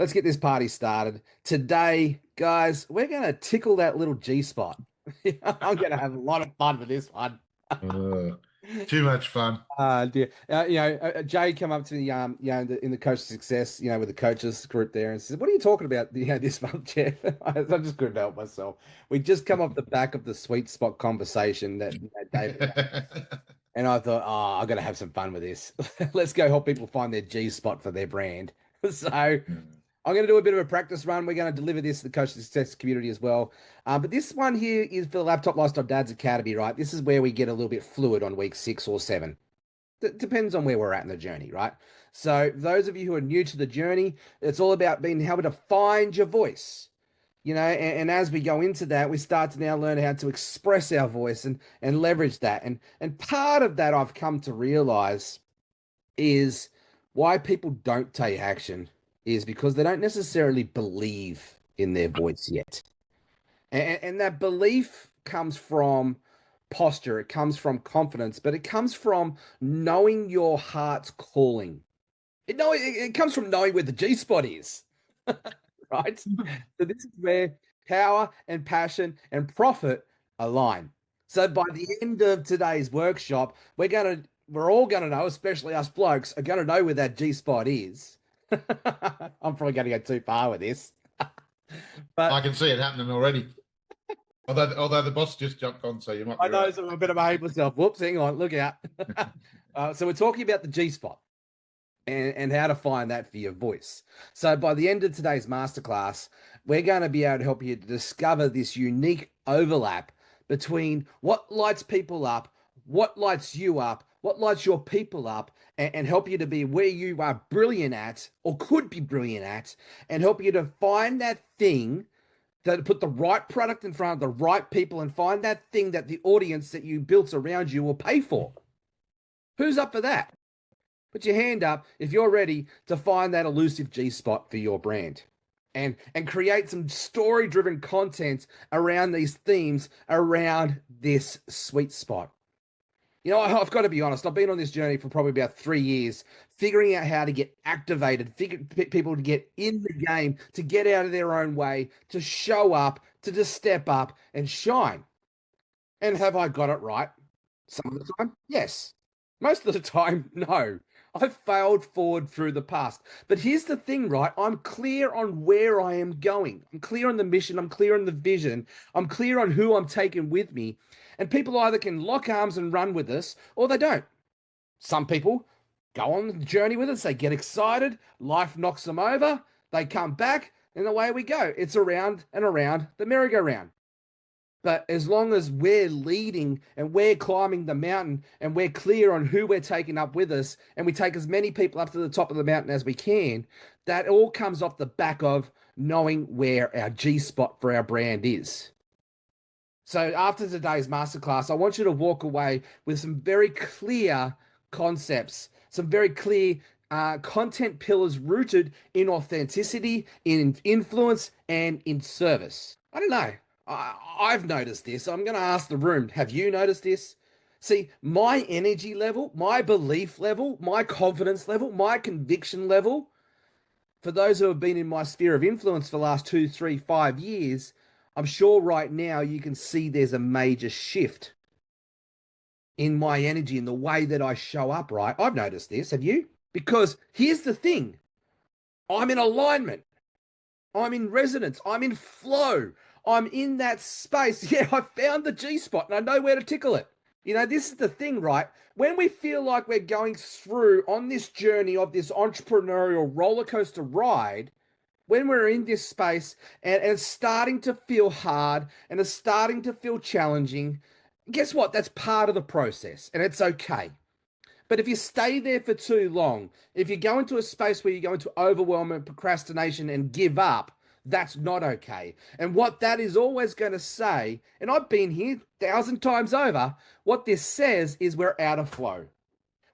let's get this party started. Today, guys, we're going to tickle that little G spot. I'm going to have a lot of fun with this one. Uh, Too much fun. Dear. Jay come up to me, in the coach success, with the coaches group there and says, "What are you talking about, this month, Jeff?" I just couldn't help myself. We just come off the back of the sweet spot conversation that David and I thought, oh, I'm going to have some fun with this. Let's go help people find their G spot for their brand. So I'm going to do a bit of a practice run. We're going to deliver this to the Coach Success community as well. But this one here is for the Laptop Lifestyle Dads Academy, right? This is where we get a little bit fluid on week 6 or 7. Depends on where we're at in the journey, right? So those of you who are new to the journey, it's all about being able to find your voice. And as we go into that, we start to now learn how to express our voice and leverage that. And part of that I've come to realize is why people don't take action is because they don't necessarily believe in their voice yet. And that belief comes from posture, it comes from confidence, but it comes from knowing your heart's calling. It comes from knowing where the G spot is. Right? So this is where power and passion and profit align. So by the end of today's workshop, we're all gonna know, especially us blokes, are gonna know where that G spot is. I'm probably gonna go too far with this. But I can see it happening already. Although the boss just jumped on, so you might be I know, right. so I'm a bit of a myself. Whoops, hang on, look out. So we're talking about the G spot and how to find that for your voice. So by the end of today's masterclass, we're going to be able to help you to discover this unique overlap between what lights people up, what lights you up, what lights your people up, and help you to be where you are brilliant at or could be brilliant at, and help you to find that thing that put the right product in front of the right people and find that thing that the audience that you built around you will pay for. Who's up for that? Put your hand up if you're ready to find that elusive G spot for your brand and create some story-driven content around these themes, around this sweet spot. I've got to be honest, I've been on this journey for probably about 3 years, figuring out how to get activated, people to get in the game, to get out of their own way, to show up, to just step up and shine. And have I got it right? Some of the time, yes. Most of the time, no. I've failed forward through the past. But here's the thing, right? I'm clear on where I am going. I'm clear on the mission. I'm clear on the vision. I'm clear on who I'm taking with me. And people either can lock arms and run with us or they don't. Some people go on the journey with us. They get excited. Life knocks them over. They come back and away we go. It's around and around the merry-go-round. But as long as we're leading and we're climbing the mountain and we're clear on who we're taking up with us and we take as many people up to the top of the mountain as we can, that all comes off the back of knowing where our G spot for our brand is. So after today's masterclass, I want you to walk away with some very clear concepts, some very clear content pillars rooted in authenticity, in influence, and in service. I don't know. I've noticed this. I'm going to ask the room, have you noticed this? See, my energy level, my belief level, my confidence level, my conviction level, for those who have been in my sphere of influence for the last 2, 3, 5 years, I'm sure right now you can see there's a major shift in my energy, in the way that I show up, right? I've noticed this. Have you? Because here's the thing. I'm in alignment. I'm in resonance. I'm in flow. I'm in that space. Yeah, I found the G spot and I know where to tickle it. This is the thing, right? When we feel like we're going through on this journey of this entrepreneurial roller coaster ride, when we're in this space and it's starting to feel hard and it's starting to feel challenging, guess what? That's part of the process and it's okay. But if you stay there for too long, if you go into a space where you go into overwhelm and procrastination and give up, that's not okay. And what that is always going to say, and I've been here 1,000 times over, what this says is we're out of flow.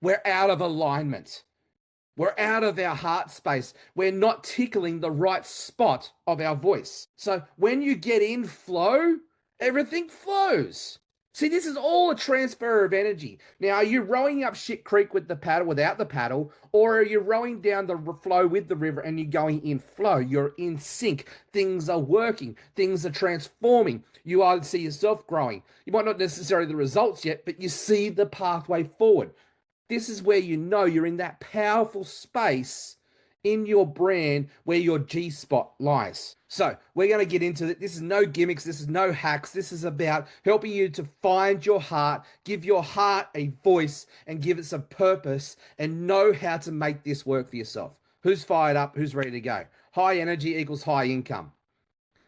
We're out of alignment. We're out of our heart space. We're not tickling the right spot of our voice. So when you get in flow, everything flows. See, this is all a transfer of energy. Now, are you rowing up shit creek with the paddle, without the paddle, or are you rowing down the flow with the river and you're going in flow? You're in sync. Things are working. Things are transforming. You either see yourself growing. You might not necessarily the results yet, but you see the pathway forward. This is where you know you're in that powerful space in your brand where your G spot lies. So we're going to get into it. This is no gimmicks. This is no hacks. This is about helping you to find your heart, give your heart a voice and give it some purpose and know how to make this work for yourself. Who's fired up? Who's ready to go? High energy equals high income.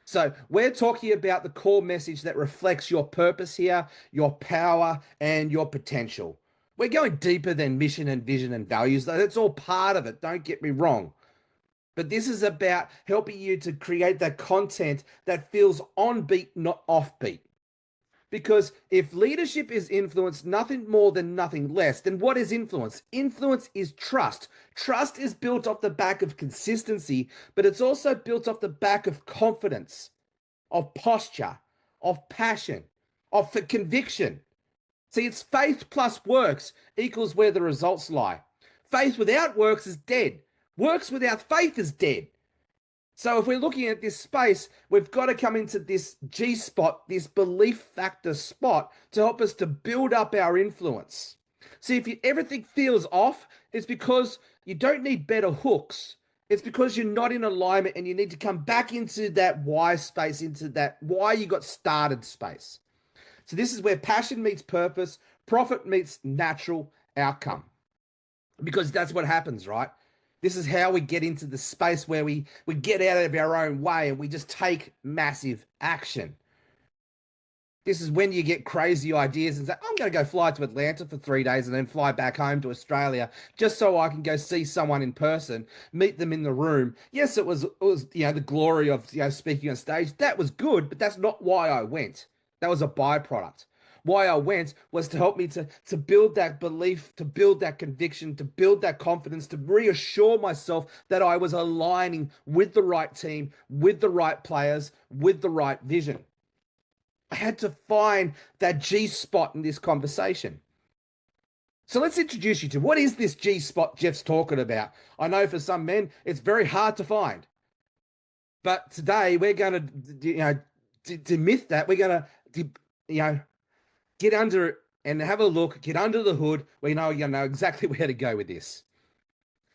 So we're talking about the core message that reflects your purpose here, your power and your potential. We're going deeper than mission and vision and values, though. That's all part of it. Don't get me wrong. But this is about helping you to create that content that feels on beat, not off beat. Because if leadership is influence, nothing more than nothing less, then what is influence? Influence is trust. Trust is built off the back of consistency, but it's also built off the back of confidence, of posture, of passion, of conviction. See, it's faith plus works equals where the results lie. Faith without works is dead. Works without faith is dead. So if we're looking at this space, we've got to come into this G spot, this belief factor spot to help us to build up our influence. See, if everything feels off, it's because you don't need better hooks. It's because you're not in alignment and you need to come back into that why space, into that why you got started space. So this is where passion meets purpose, profit meets natural outcome. Because that's what happens, right? This is how we get into the space where we get out of our own way and we just take massive action. This is when you get crazy ideas and say, I'm going to go fly to Atlanta for 3 days and then fly back home to Australia just so I can go see someone in person, meet them in the room. Yes, it was the glory of speaking on stage. That was good, but that's not why I went. That was a byproduct. Why I went was to help me to build that belief, to build that conviction, to build that confidence, to reassure myself that I was aligning with the right team, with the right players, with the right vision. I had to find that G spot in this conversation. So let's introduce you to what is this G spot Jeff's talking about. I know for some men, it's very hard to find. But today we're going to myth that. We're going to, get under it and have a look, get under the hood. We know you know exactly where to go with this.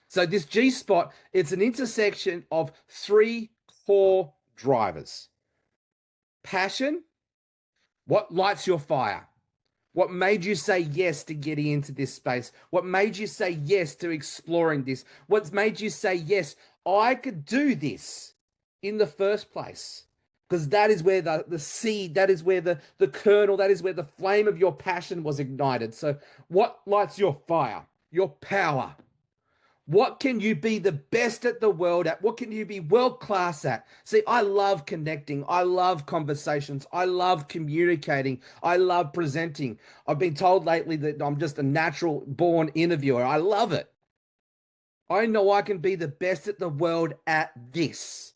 So this G spot, it's an intersection of 3 core drivers. Passion, what lights your fire? What made you say yes to getting into this space? What made you say yes to exploring this? What's made you say, yes, I could do this in the first place? Because that is where the seed, that is where the kernel, that is where the flame of your passion was ignited. So what lights your fire, your power? What can you be the best at the world at? What can you be world class at? See, I love connecting. I love conversations. I love communicating. I love presenting. I've been told lately that I'm just a natural born interviewer. I love it. I know I can be the best at the world at this.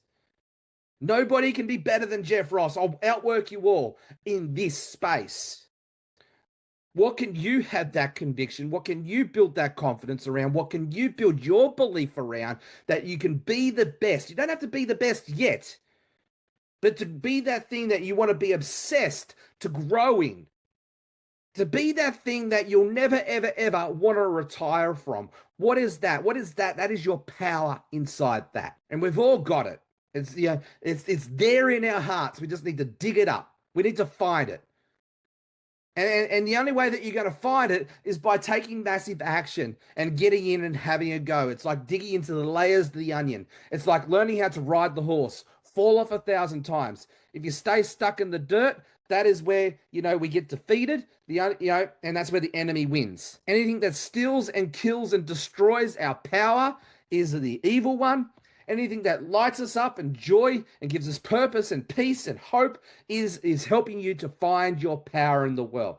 Nobody can be better than Jeff Ross. I'll outwork you all in this space. What can you have that conviction? What can you build that confidence around? What can you build your belief around that you can be the best? You don't have to be the best yet, but to be that thing that you want to be obsessed to growing, to be that thing that you'll never, ever, ever want to retire from. What is that? What is that? That is your power inside that. And we've all got it. It's it's there in our hearts. We just need to dig it up. We need to find it. And the only way that you're going to find it is by taking massive action and getting in and having a go. It's like digging into the layers of the onion. It's like learning how to ride the horse, fall off 1,000 times. If you stay stuck in the dirt, that is where, we get defeated, and that's where the enemy wins. Anything that steals and kills and destroys our power is the evil one. Anything that lights us up and joy and gives us purpose and peace and hope is helping you to find your power in the world.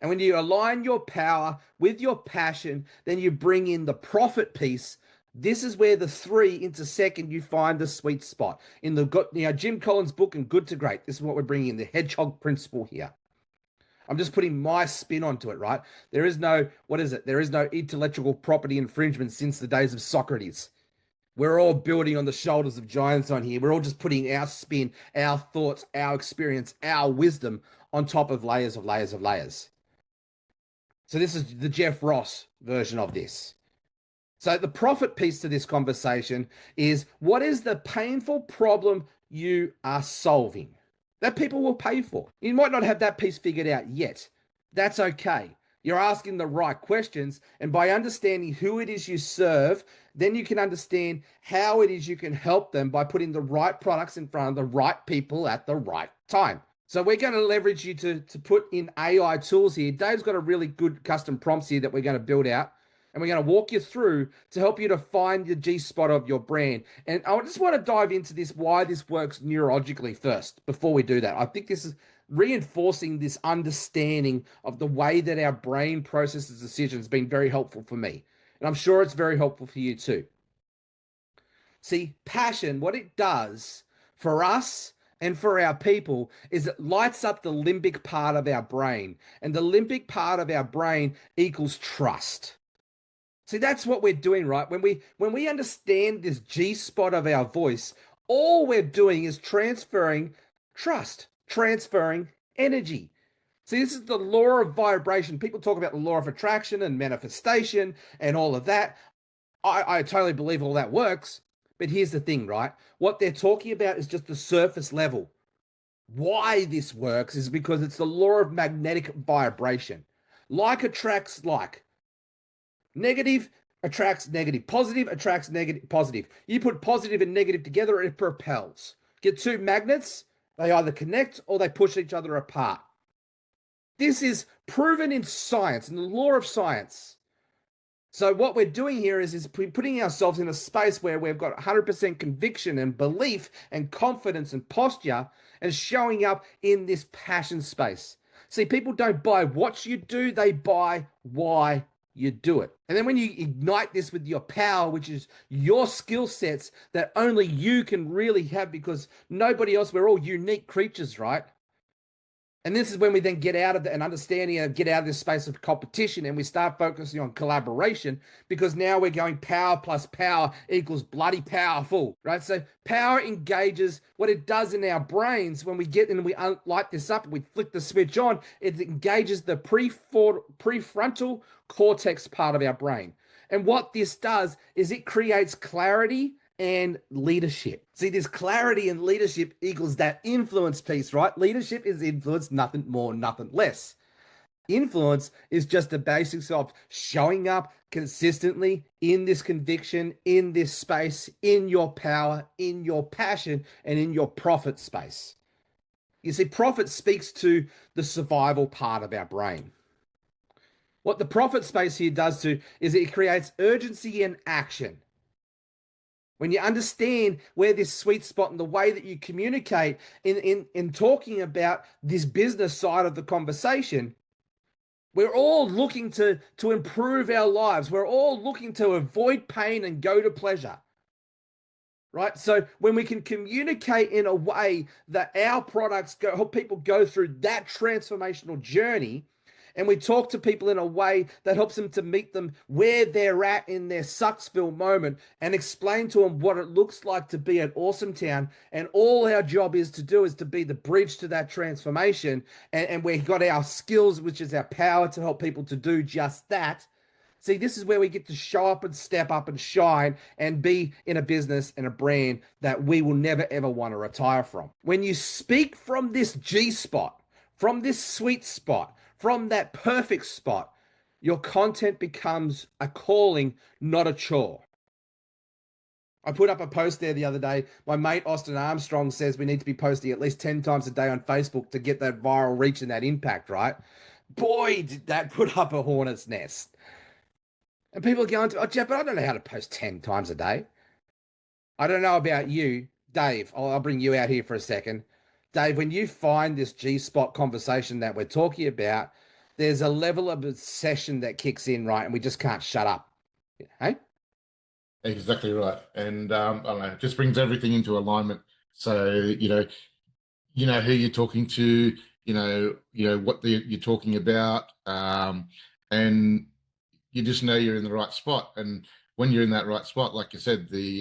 And when you align your power with your passion, then you bring in the profit piece. This is where the 3 intersect and you find the sweet spot. In the Jim Collins book and Good to Great, this is what we're bringing in, the hedgehog principle here. I'm just putting my spin onto it, right? There is no, what is it? There is no intellectual property infringement since the days of Socrates. We're all building on the shoulders of giants on here. We're all just putting our spin, our thoughts, our experience, our wisdom on top of layers of layers of layers. So this is the Jeff Ross version of this. So the profit piece to this conversation is, what is the painful problem you are solving that people will pay for? You might not have that piece figured out yet. That's okay. You're asking the right questions, and by understanding who it is you serve, then you can understand how it is you can help them by putting the right products in front of the right people at the right time. So we're going to leverage you to put in AI tools here. Dave's got a really good custom prompts here that we're going to build out, and we're going to walk you through to help you to find the G spot of your brand. And I just want to dive into this, why this works neurologically first, before we do that. I think this is reinforcing this understanding of the way that our brain processes decisions has been very helpful for me. And I'm sure it's very helpful for you too. See, passion, what it does for us and for our people is it lights up the limbic part of our brain. And the limbic part of our brain equals trust. See, that's what we're doing, right? When we understand this G spot of our voice, all we're doing is transferring trust, transferring energy. See, this is the law of vibration. People talk about the law of attraction and manifestation and all of that. I totally believe all that works. But here's the thing, right? What they're talking about is just the surface level. Why this works is because it's the law of magnetic vibration. Like attracts like. Negative attracts negative. Positive attracts negative, positive. You put positive and negative together, it propels. Get two magnets, they either connect or they push each other apart. This is proven in science, in the law of science. So what we're doing here is putting ourselves in a space where we've got 100% conviction and belief and confidence and posture and showing up in this passion space. See, people don't buy what you do, they buy why you do it. And then when you ignite this with your power, which is your skill sets that only you can really have, because nobody else, we're all unique creatures, right? And this is when we then get out of an understanding and get out of this space of competition, and we start focusing on collaboration, because now we're going power plus power equals bloody powerful, right? So power engages what it does in our brains when we get and we light this up, we flick the switch on, it engages the prefrontal cortex part of our brain. And what this does is it creates clarity and leadership. See, this clarity and leadership equals that influence piece, right? Leadership is influence, nothing more, nothing less. Influence is just the basics of showing up consistently in this conviction, in this space, in your power, in your passion, and in your profit space. You see, profit speaks to the survival part of our brain. What the profit space here does to is it creates urgency and action. When you understand where this sweet spot and the way that you communicate in talking about this business side of the conversation, we're all looking to improve our lives. We're all looking to avoid pain and go to pleasure, right? So when we can communicate in a way that our products help people go through that transformational journey, and we talk to people in a way that helps them to meet them where they're at in their Sucksville moment and explain to them what it looks like to be at Awesome Town. And all our job is to do is to be the bridge to that transformation. And we've got our skills, which is our power to help people to do just that. See, this is where we get to show up and step up and shine and be in a business and a brand that we will never, ever want to retire from. When you speak from this G spot, from this sweet spot, from that perfect spot, your content becomes a calling, not a chore. I put up a post there the other day. My mate Austin Armstrong says we need to be posting at least 10 times a day on Facebook to get that viral reach and that impact, right? Boy, did that put up a hornet's nest. And people are going to, oh, Jeff, but I don't know how to post 10 times a day. I don't know about you, Dave. I'll bring you out here for a second. Dave, when you find this G-spot conversation that we're talking about, there's a level of obsession that kicks in, right? And we just can't shut up. Hey? Exactly right. And I don't know, it just brings everything into alignment. So, you know who you're talking to, what you're talking about, and you just know you're in the right spot. And when you're in that right spot, like you said, the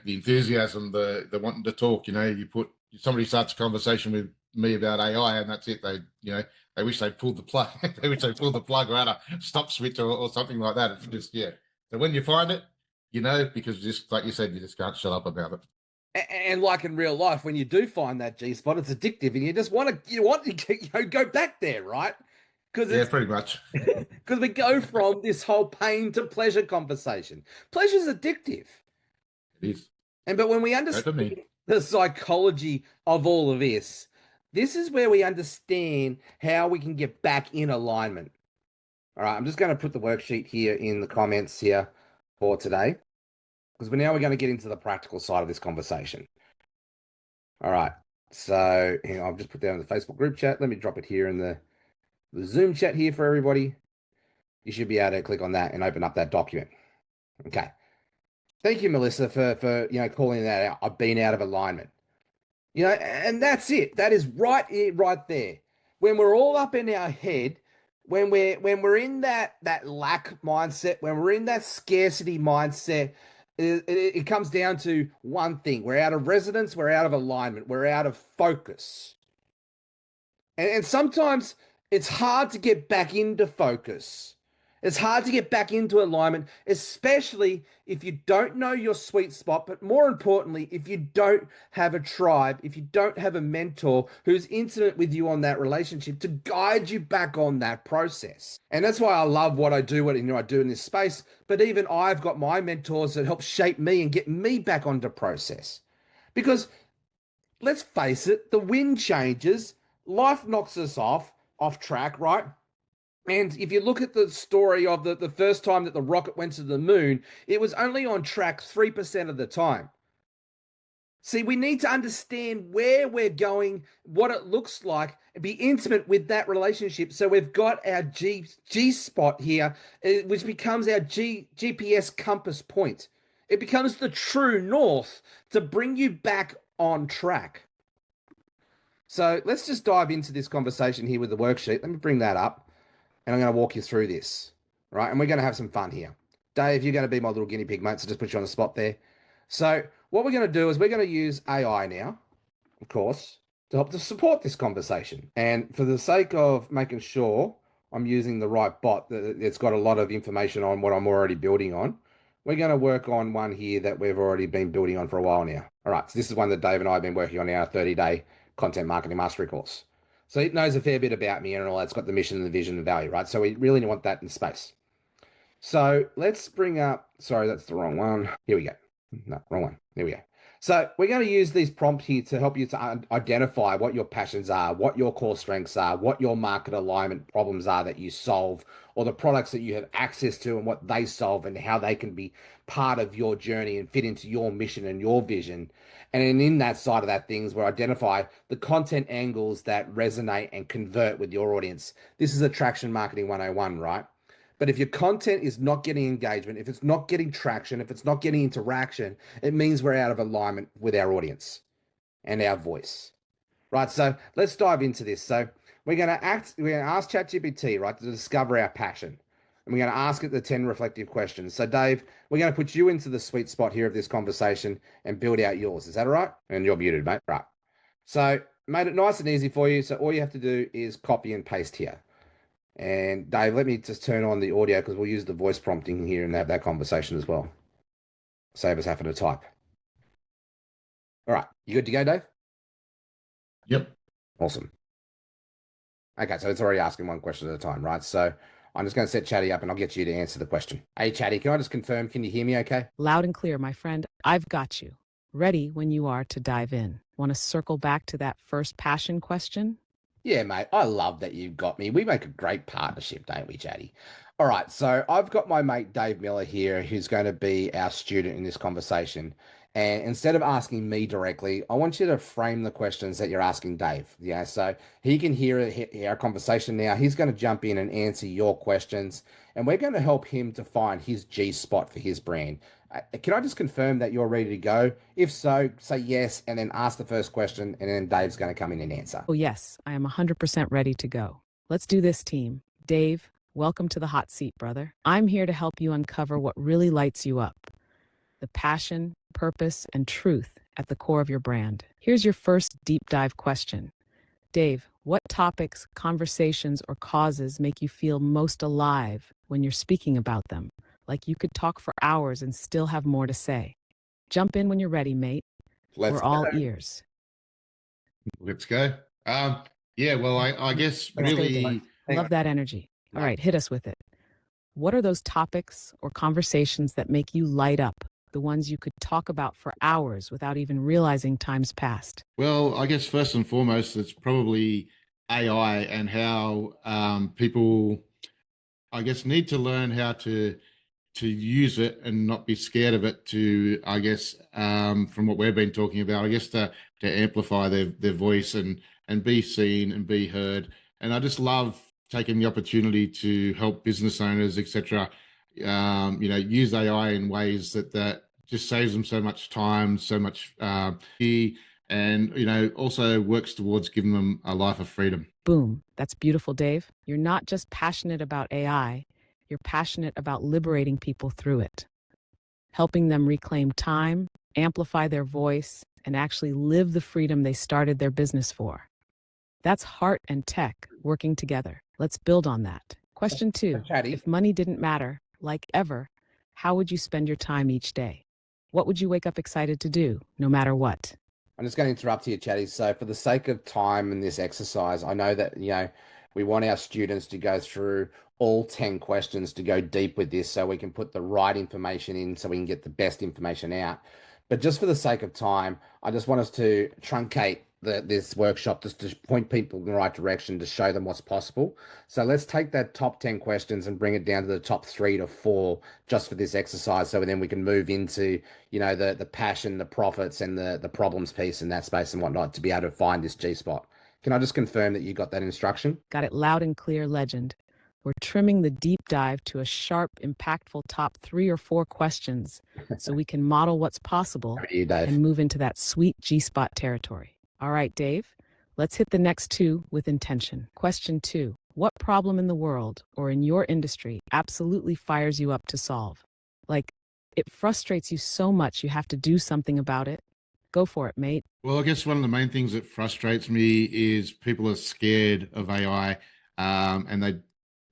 the enthusiasm, the wanting to talk, somebody starts a conversation with me about AI, and that's it. They wish they pulled the plug. They wish they pulled the plug or had a stop switch or something like that. It's just, yeah. So when you find it, because just like you said, you just can't shut up about it. And like in real life, when you do find that G spot, it's addictive, and you just want to go back there, right? Because Yeah, pretty much. because we go from this whole pain to pleasure conversation. Pleasure's addictive, It is. but when we Go for understand me. the psychology of all of this, this is where we understand how we can get back in alignment. All right, I'm just going to put the worksheet here in the comments here for today, because we're going to get into the practical side of this conversation. All right, so hang on, I've just put that in the Facebook group chat. Let me drop it here in the Zoom chat here for everybody. You should be able to click on that and open up that document. Okay. Thank you, Melissa, for calling that out. I've been out of alignment. And that's it. That is right there. When we're all up in our head, when we're in that lack mindset, when we're in that scarcity mindset, it comes down to one thing. We're out of resonance, we're out of alignment, we're out of focus. And sometimes it's hard to get back into focus. It's hard to get back into alignment, especially if you don't know your sweet spot, but more importantly, if you don't have a tribe, if you don't have a mentor who's intimate with you on that relationship to guide you back on that process. And that's why I love what I do, I do in this space, but even I've got my mentors that help shape me and get me back onto process. Because let's face it, the wind changes, life knocks us off track, right? And if you look at the story of the first time that the rocket went to the moon, it was only on track 3% of the time. See, we need to understand where we're going, what it looks like, and be intimate with that relationship. So we've got our G spot here, which becomes our GPS compass point. It becomes the true north to bring you back on track. So let's just dive into this conversation here with the worksheet. Let me bring that up, and I'm going to walk you through this, right? And we're going to have some fun here. Dave, you're going to be my little guinea pig, mate, so just put you on the spot there. So what we're going to do is we're going to use AI now, of course, to help to support this conversation. And for the sake of making sure I'm using the right bot, that it's got a lot of information on what I'm already building on, we're going to work on one here that we've already been building on for a while now. All right, so this is one that Dave and I have been working on our 30-day content marketing mastery course. So it knows a fair bit about me and all that. It's got the mission and the vision and the value, right? So we really want that in space. So let's bring up, sorry, that's the wrong one. Here we go. No, wrong one. There we go. So we're going to use these prompts here to help you to identify what your passions are, what your core strengths are, what your market alignment problems are that you solve, or the products that you have access to and what they solve and how they can be part of your journey and fit into your mission and your vision. And in that side of that things, we'll identify the content angles that resonate and convert with your audience. This is Attraction Marketing 101, right? But if your content is not getting engagement, if it's not getting traction, if it's not getting interaction, it means we're out of alignment with our audience and our voice, right? So let's dive into this. So we're going to ask ChatGPT, right, to discover our passion. And we're going to ask it the 10 reflective questions. So Dave, we're going to put you into the sweet spot here of this conversation and build out yours. Is that all right? And you're muted, mate. Right. So made it nice and easy for you. So all you have to do is copy and paste here. And Dave, let me just turn on the audio because we'll use the voice prompting here and have that conversation as well. Save us having to type. All right. You good to go, Dave? Yep. Awesome. Okay, so it's already asking one question at a time, right? So I'm just going to set Chatty up and I'll get you to answer the question. Hey, Chatty, can I just confirm? Can you hear me okay? Loud and clear, my friend. I've got you. Ready when you are to dive in. Want to circle back to that first passion question? Yeah, mate, I love that you've got me. We make a great partnership, don't we, Chatty? All right, so I've got my mate Dave Miller here, who's going to be our student in this conversation. And instead of asking me directly, I want you to frame the questions that you're asking Dave. Yeah, so he can hear our conversation now. He's going to jump in and answer your questions, and we're going to help him to find his G spot for his brand. Can I just confirm that you're ready to go? If so, say yes, and then ask the first question, and then Dave's going to come in and answer. Oh, yes, I am 100% ready to go. Let's do this, team. Dave, welcome to the hot seat, brother. I'm here to help you uncover what really lights you up, the passion, purpose, and truth at the core of your brand. Here's your first deep dive question. Dave, what topics, conversations, or causes make you feel most alive when you're speaking about them? Like you could talk for hours and still have more to say. Jump in when you're ready, mate. We're all ears. Let's go. Yeah, well, I guess Let's go, Dave. really, Love that energy. All right, hit us with it. What are those topics or conversations that make you light up? The ones you could talk about for hours without even realizing time's passed. well, I guess first and foremost, it's probably AI and how people, I guess, need to learn how to use it and not be scared of it. To, I guess, from what we've been talking about, I guess to amplify their voice and be seen and be heard. And I just love taking the opportunity to help business owners, etc. Use AI in ways that just saves them so much time, so much and also works towards giving them a life of freedom. Boom. That's beautiful, Dave. You're not just passionate about AI, you're passionate about liberating people through it, helping them reclaim time, amplify their voice, and actually live the freedom they started their business for. That's heart and tech working together. Let's build on that. Question 2. Chatty. If money didn't matter, like ever, how would you spend your time each day? What would you wake up excited to do, no matter what? I'm just going to interrupt here, Chatty. So for the sake of time in this exercise, I know that, we want our students to go through all 10 questions to go deep with this so we can put the right information in so we can get the best information out. But just for the sake of time, I just want us to truncate this workshop just to point people in the right direction to show them what's possible. So let's take that top 10 questions and bring it down to the top 3 to 4 just for this exercise. So then we can move into, the passion, the profits, and the problems piece in that space and whatnot to be able to find this G spot. Can I just confirm that you got that instruction? Got it loud and clear, legend. We're trimming the deep dive to a sharp, impactful top 3 or 4 questions so we can model what's possible Over to you, Dave. and move into that sweet G-spot territory. All right, Dave, let's hit the next 2 with intention. Question 2. What problem in the world or in your industry absolutely fires you up to solve? Like, it frustrates you so much you have to do something about it? Go for it, mate. Well, I guess one of the main things that frustrates me is people are scared of AI, and they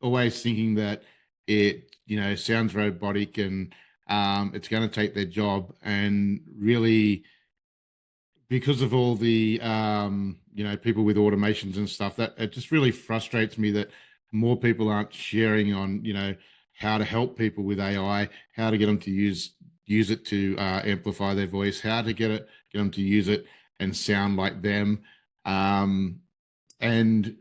always thinking that it, sounds robotic and it's going to take their job. And really, because of all the, people with automations and stuff, that it just really frustrates me that more people aren't sharing on, how to help people with AI, how to get them to use it to amplify their voice, how to get them to use it and sound like them. And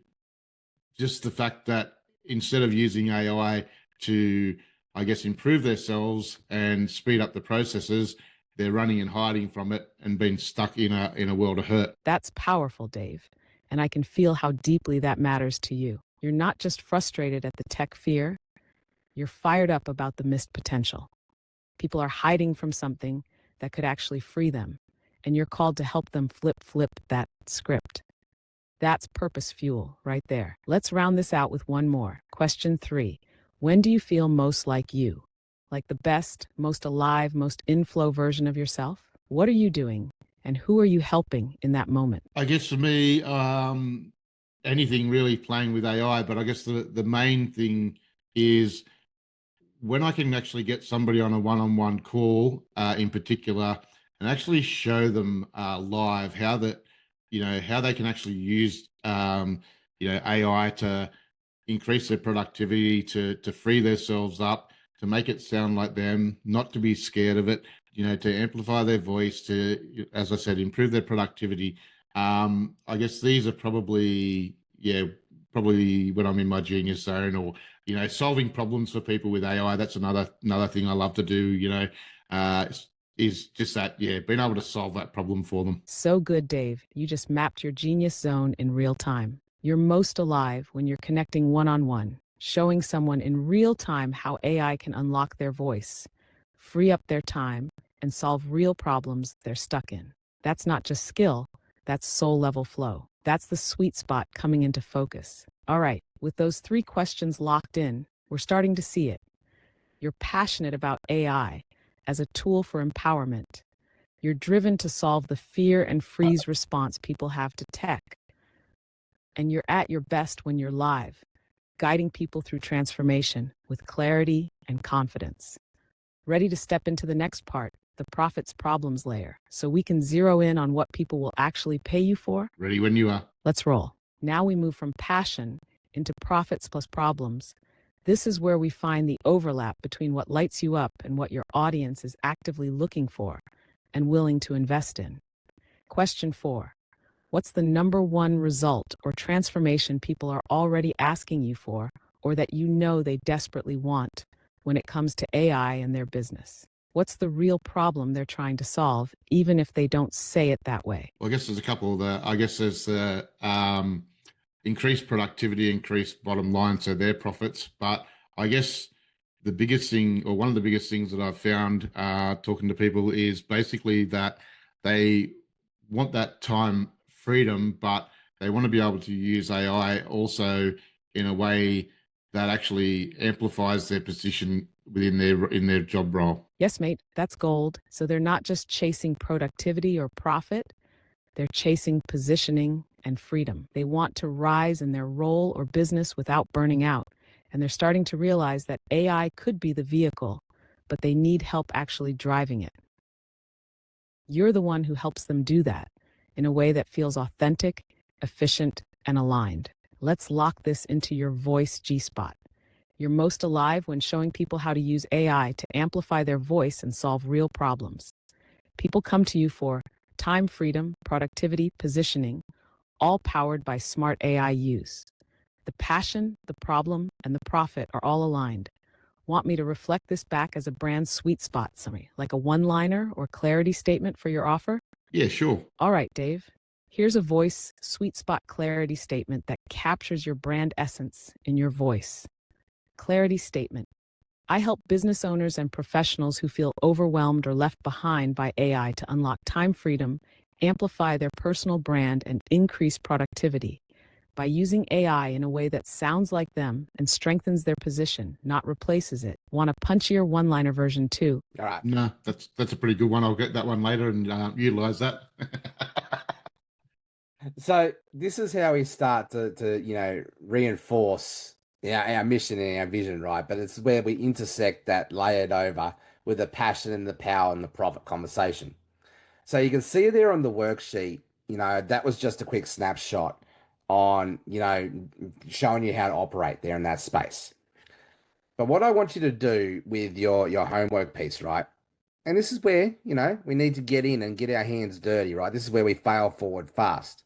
just the fact that instead of using AI to, I guess, improve themselves and speed up the processes, they're running and hiding from it and being stuck in a world of hurt. That's powerful, Dave. And I can feel how deeply that matters to you. You're not just frustrated at the tech fear, you're fired up about the missed potential. People are hiding from something that could actually free them, and you're called to help them flip that script. That's purpose fuel right there. Let's round this out with one more. Question 3. When do you feel most like you? Like the best, most alive, most in-flow version of yourself? What are you doing, and who are you helping in that moment? I guess for me, anything really playing with AI, but I guess the main thing is when I can actually get somebody on a one-on-one call in particular and actually show them live how they can actually use AI to increase their productivity, to free themselves up, to make it sound like them, not to be scared of it, to amplify their voice, to, as I said, improve their productivity. I guess these are probably when I'm in my genius zone, or solving problems for people with AI. That's another thing I love to do. Is just that, being able to solve that problem for them. So good, Dave. You just mapped your genius zone in real time. You're most alive when you're connecting one-on-one, showing someone in real time how AI can unlock their voice, free up their time, and solve real problems they're stuck in. That's not just skill, that's soul level flow. That's the sweet spot coming into focus. All right, with those 3 questions locked in, we're starting to see it. You're passionate about AI as a tool for empowerment. You're driven to solve the fear and freeze response people have to tech. And you're at your best when you're live, guiding people through transformation with clarity and confidence. Ready to step into the next part, the profits problems layer, so we can zero in on what people will actually pay you for? Ready when you are. Let's roll. Now we move from passion into profits plus problems. This is where we find the overlap between what lights you up and what your audience is actively looking for and willing to invest in. Question 4. What's the number one result or transformation people are already asking you for, or that you know they desperately want when it comes to AI in their business? What's the real problem they're trying to solve, even if they don't say it that way? Well, I guess there's a couple of the, I guess there's the increased productivity, increased bottom line, so their profits. But I guess the biggest thing, or one of the biggest things that I've found talking to people, is basically that they want that time freedom, but they want to be able to use AI also in a way that actually amplifies their position within their job role. Yes, mate, that's gold. So they're not just chasing productivity or profit, they're chasing positioning and freedom. They want to rise in their role or business without burning out. And they're starting to realize that AI could be the vehicle, but they need help actually driving it. You're the one who helps them do that in a way that feels authentic, efficient, and aligned. Let's lock this into your voice G-spot. You're most alive when showing people how to use AI to amplify their voice and solve real problems. People come to you for time freedom, productivity, positioning, all powered by smart AI use. The passion, the problem, and the profit are all aligned. Want me to reflect this back as a brand sweet spot summary, like a one-liner or clarity statement for your offer? Yeah, sure. All right, Dave. Here's a voice sweet spot clarity statement that captures your brand essence in your voice. Clarity statement. I help business owners and professionals who feel overwhelmed or left behind by AI to unlock time freedom, amplify their personal brand, and increase productivity by using AI in a way that sounds like them and strengthens their position, not replaces it. Want a punchier one-liner version too? All right. No, that's a pretty good one. I'll get that one later and utilize that. So this is how we start to reinforce our mission and our vision, right? But it's where we intersect that layered over with the passion and the power and the profit conversation. So you can see there on the worksheet, that was just a quick snapshot on, showing you how to operate there in that space. But what I want you to do with your homework piece, right? And this is where, we need to get in and get our hands dirty, right? This is where we fail forward fast.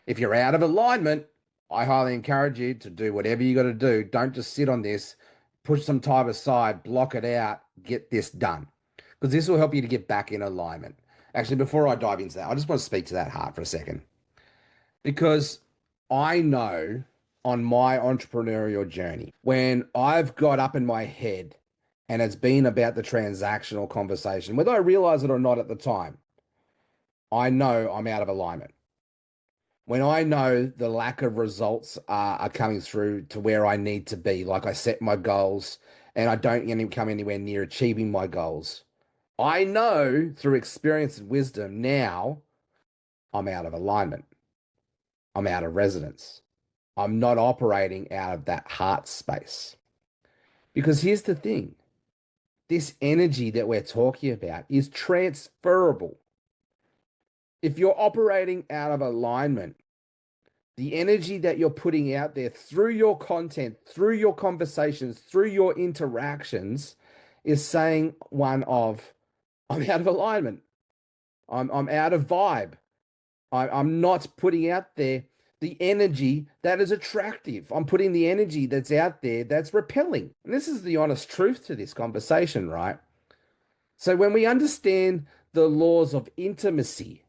If you're out of alignment, I highly encourage you to do whatever you got to do. Don't just sit on this, push some time aside, block it out, get this done. Because this will help you to get back in alignment. Actually, before I dive into that, I just want to speak to that heart for a second. Because I know on my entrepreneurial journey, when I've got up in my head and it's been about the transactional conversation, whether I realize it or not at the time, I know I'm out of alignment. When I know the lack of results are coming through to where I need to be, like I set my goals and I don't come anywhere near achieving my goals, I know through experience and wisdom now I'm out of alignment. I'm out of resonance. I'm not operating out of that heart space. Because here's the thing, this energy that we're talking about is transferable. If you're operating out of alignment, the energy that you're putting out there through your content, through your conversations, through your interactions is saying one of, I'm out of alignment. I'm out of vibe. I'm not putting out there the energy that is attractive. I'm putting the energy that's out there that's repelling. And this is the honest truth to this conversation, right? So when we understand the laws of intimacy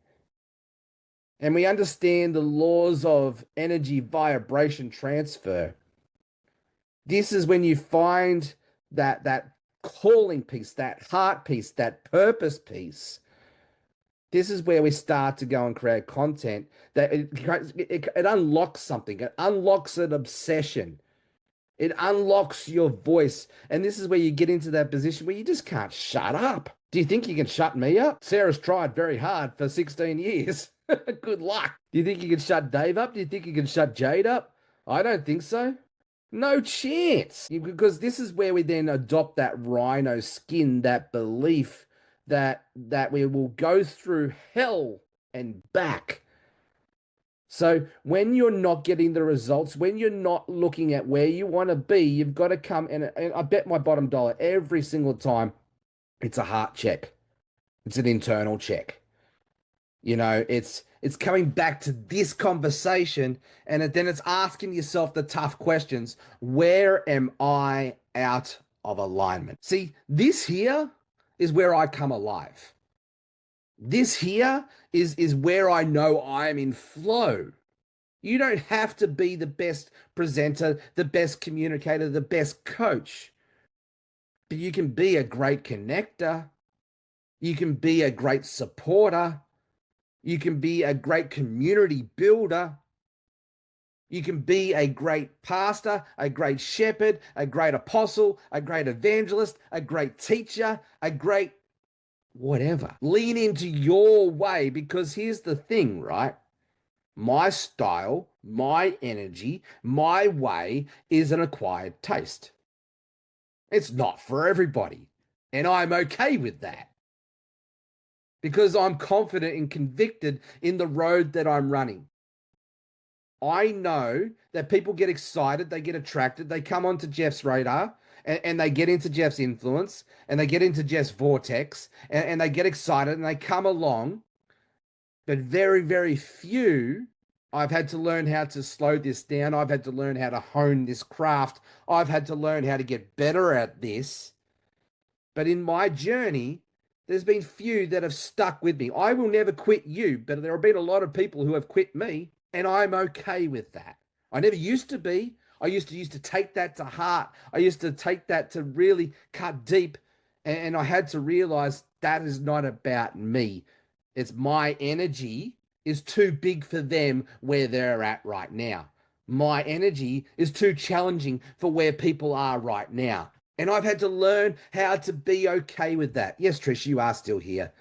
and we understand the laws of energy vibration transfer, this is when you find that calling piece, that heart piece, that purpose piece, this is where we start to go and create content that it unlocks something. It unlocks an obsession. It unlocks your voice. And this is where you get into that position where you just can't shut up. Do you think you can shut me up? Sarah's tried very hard for 16 years. Good luck. Do you think you can shut Dave up? Do you think you can shut Jade up? I don't think so. No chance. Because this is where we then adopt that rhino skin, that belief that we will go through hell and back. So when you're not getting the results, when you're not looking at where you want to be, you've got to come and I bet my bottom dollar every single time it's a heart check. It's an internal check. You know, it's coming back to this conversation and then it's asking yourself the tough questions. Where am I out of alignment? See, this here is where I come alive. This here is where I know I'm in flow. You don't have to be the best presenter, the best communicator, the best coach, but you can be a great connector. You can be a great supporter. You can be a great community builder. You can be a great pastor, a great shepherd, a great apostle, a great evangelist, a great teacher, a great whatever. Lean into your way because here's the thing, right? My style, my energy, my way is an acquired taste. It's not for everybody. And I'm okay with that. Because I'm confident and convicted in the road that I'm running. I know that people get excited, they get attracted, they come onto Jeff's radar and they get into Jeff's influence and they get into Jeff's vortex and they get excited and they come along. But very, very few, I've had to learn how to slow this down. I've had to learn how to hone this craft. I've had to learn how to get better at this. But in my journey, there's been few that have stuck with me. I will never quit you, but there have been a lot of people who have quit me, and I'm okay with that. I never used to be. I used to take that to heart. I used to take that to really cut deep, and I had to realize that is not about me. It's my energy is too big for them where they're at right now. My energy is too challenging for where people are right now. And I've had to learn how to be okay with that. Yes, Trish, you are still here.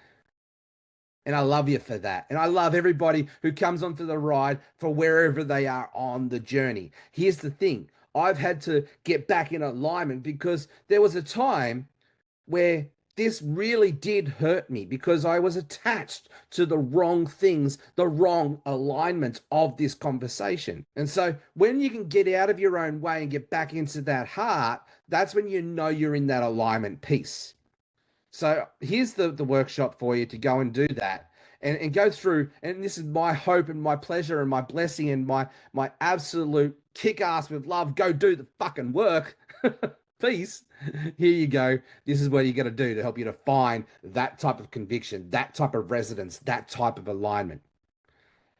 And I love you for that. And I love everybody who comes onto the ride for wherever they are on the journey. Here's the thing. I've had to get back in alignment because there was a time where this really did hurt me because I was attached to the wrong things, the wrong alignment of this conversation. And so when you can get out of your own way and get back into that heart, that's when you know you're in that alignment piece. So here's the workshop for you to go and do that and go through. And this is my hope and my pleasure and my blessing and my absolute kick ass with love. Go do the fucking work. Peace. Here you go. This is what you got to do to help you to find that type of conviction, that type of resonance, that type of alignment.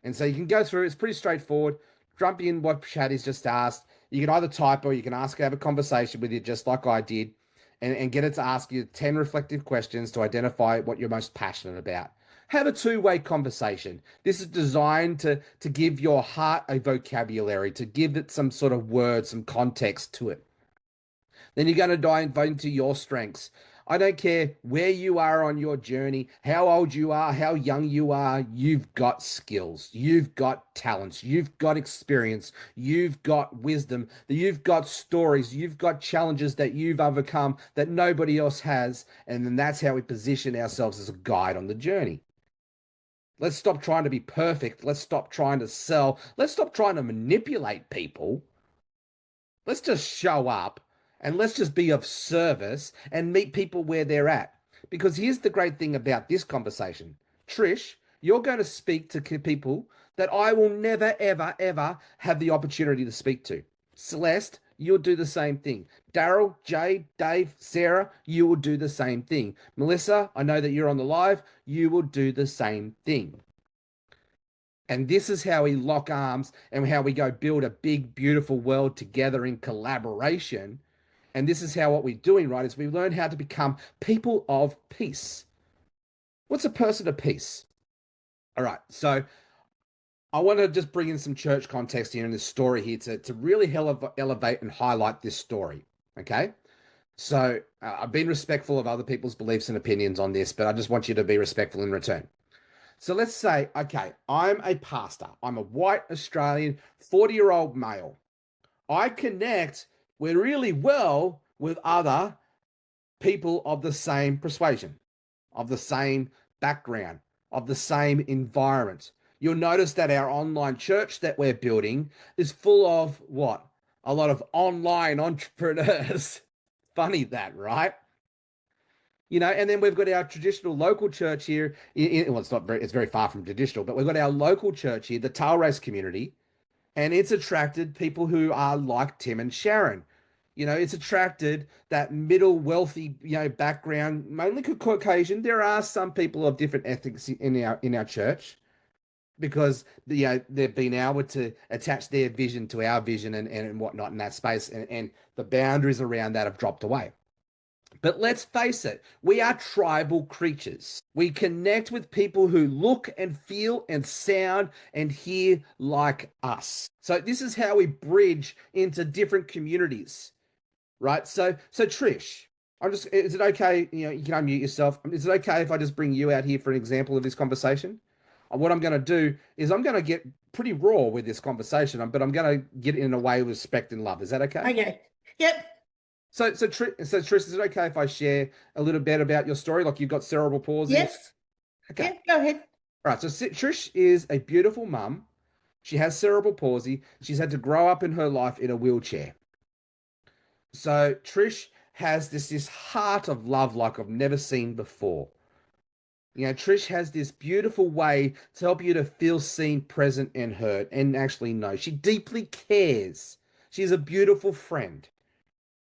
And so you can go through. It's pretty straightforward. Jump in what Shaddy's just asked. You can either type or you can ask, have a conversation with you just like I did and get it to ask you 10 reflective questions to identify what you're most passionate about. Have a two-way conversation. This is designed to give your heart a vocabulary, to give it some sort of words, some context to it. Then you're going to dive into your strengths. I don't care where you are on your journey, how old you are, how young you are, you've got skills, you've got talents, you've got experience, you've got wisdom, you've got stories, you've got challenges that you've overcome that nobody else has. And then that's how we position ourselves as a guide on the journey. Let's stop trying to be perfect. Let's stop trying to sell. Let's stop trying to manipulate people. Let's just show up and let's just be of service and meet people where they're at. Because here's the great thing about this conversation. Trish, you're going to speak to people that I will never, ever, ever have the opportunity to speak to. Celeste, you'll do the same thing. Daryl, Jade, Dave, Sarah, you will do the same thing. Melissa, I know that you're on the live. You will do the same thing. And this is how we lock arms and how we go build a big, beautiful world together in collaboration. And this is how what we're doing, right, is we learn how to become people of peace. What's a person of peace? All right, so I want to just bring in some church context here in this story here to really elevate and highlight this story. Okay. So I've been respectful of other people's beliefs and opinions on this, but I just want you to be respectful in return. So let's say, okay, I'm a pastor. I'm a white Australian 40-year-old male. I connect really well with other people of the same persuasion, of the same background, of the same environment. You'll notice that our online church that we're building is full of what? A lot of online entrepreneurs. Funny that, right? You know, and then we've got our traditional local church here. Well, it's very far from traditional, but we've got our local church here, the tail race community, and it's attracted people who are like Tim and Sharon. You know, it's attracted that middle wealthy, background, mainly Caucasian. There are some people of different ethics in our church because they've been able to attach their vision to our vision and whatnot in that space, and the boundaries around that have dropped away. But let's face it, we are tribal creatures. We connect with people who look and feel and sound and hear like us. So this is how we bridge into different communities, right? So Trish, is it okay, you can unmute yourself. Is it okay if I just bring you out here for an example of this conversation? What I'm going to do is I'm going to get pretty raw with this conversation, but I'm going to get it in a way with respect and love. Is that okay? Okay. Yep. So Trish, is it okay if I share a little bit about your story? Like you've got cerebral palsy? Yes. Okay. Yep, go ahead. All right. So Trish is a beautiful mum. She has cerebral palsy. She's had to grow up in her life in a wheelchair. So Trish has this heart of love like I've never seen before. Trish has this beautiful way to help you to feel seen, present, and heard, and actually know. She deeply cares. She's a beautiful friend.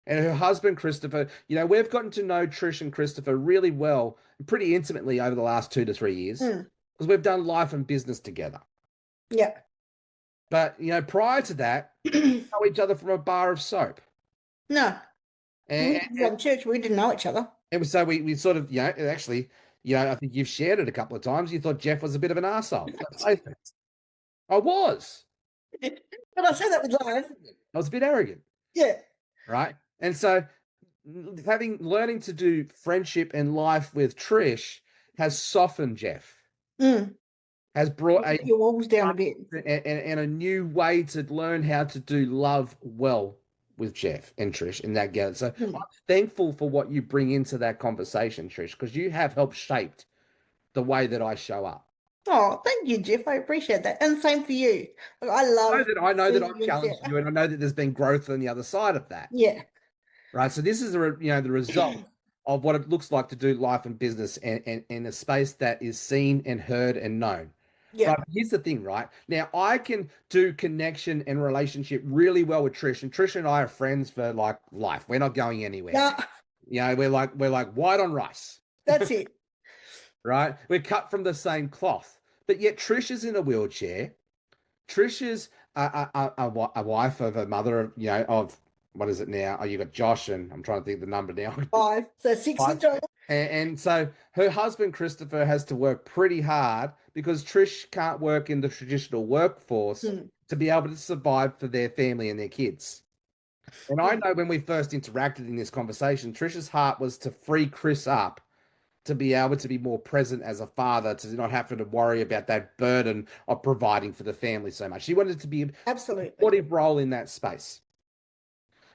And her husband, Christopher, we've gotten to know Trish and Christopher really well and pretty intimately over the last 2 to 3 years because we've done life and business together. Yeah. But, prior to that, we know each other from a bar of soap. No. And from church, we didn't know each other. And so we sort of, actually, I think you've shared it a couple of times. You thought Jeff was a bit of an arsehole. I was. But I say that with love. I was a bit arrogant. Yeah. Right. And so learning to do friendship and life with Trish has softened Jeff. Has brought your walls down a bit. And a new way to learn how to do love well with Jeff and Trish in that gather. So I'm thankful for what you bring into that conversation, Trish, because you have helped shaped the way that I show up. Oh, thank you, Jeff. I appreciate that. And same for you. I know that I've challenged you, and I know that there's been growth on the other side of that. Yeah. Right. So this is the result of what it looks like to do life and business and in a space that is seen and heard and known. Yeah. Right. Here's the thing, right? Now I can do connection and relationship really well with Trish, and Trish and I are friends for like life. We're not going anywhere. Yeah. We're like white on rice. That's it. Right? We're cut from the same cloth. But yet Trish is in a wheelchair. Trish is a wife of a mother of, of what is it now? Oh, you got Josh, and I'm trying to think of the number now. 5. So 6 in total. And so her husband, Christopher, has to work pretty hard because Trish can't work in the traditional workforce to be able to survive for their family and their kids. And I know when we first interacted in this conversation, Trish's heart was to free Chris up to be able to be more present as a father, to not have to worry about that burden of providing for the family so much. She wanted to be absolutely a supportive role in that space.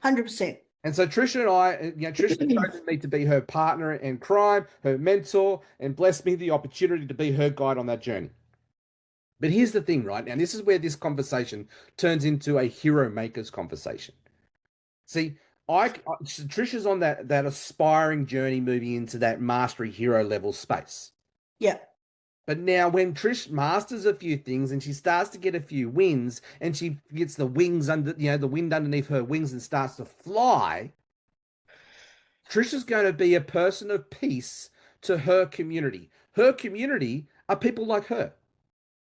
100%. And so Trisha and I, Trisha chose me to be her partner in crime, her mentor, and blessed me the opportunity to be her guide on that journey. But here's the thing, right? Now, this is where this conversation turns into a hero makers conversation. See, Trisha's on that aspiring journey moving into that mastery hero level space. Yeah. But now when Trish masters a few things and she starts to get a few wins and she gets the wings under, the wind underneath her wings and starts to fly, Trish is going to be a person of peace to her community. Her community are people like her.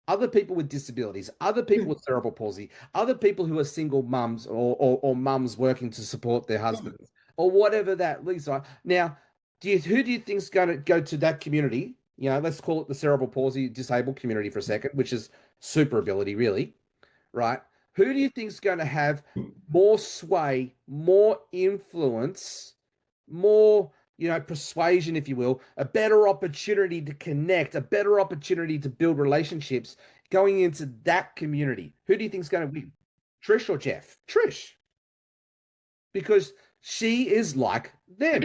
Other people with disabilities, other people with cerebral palsy, other people who are single mums or mums working to support their husbands, or whatever that leads on. Now, who do you think's going to go to that community? You know, let's call it the cerebral palsy disabled community for a second, which is super ability, really, right? Who do you think's going to have more sway, more influence, more, you know, persuasion, if you will, a better opportunity to connect, a better opportunity to build relationships going into that community? Who do you think's going to win? Trish or Jeff? Trish. Because she is like them.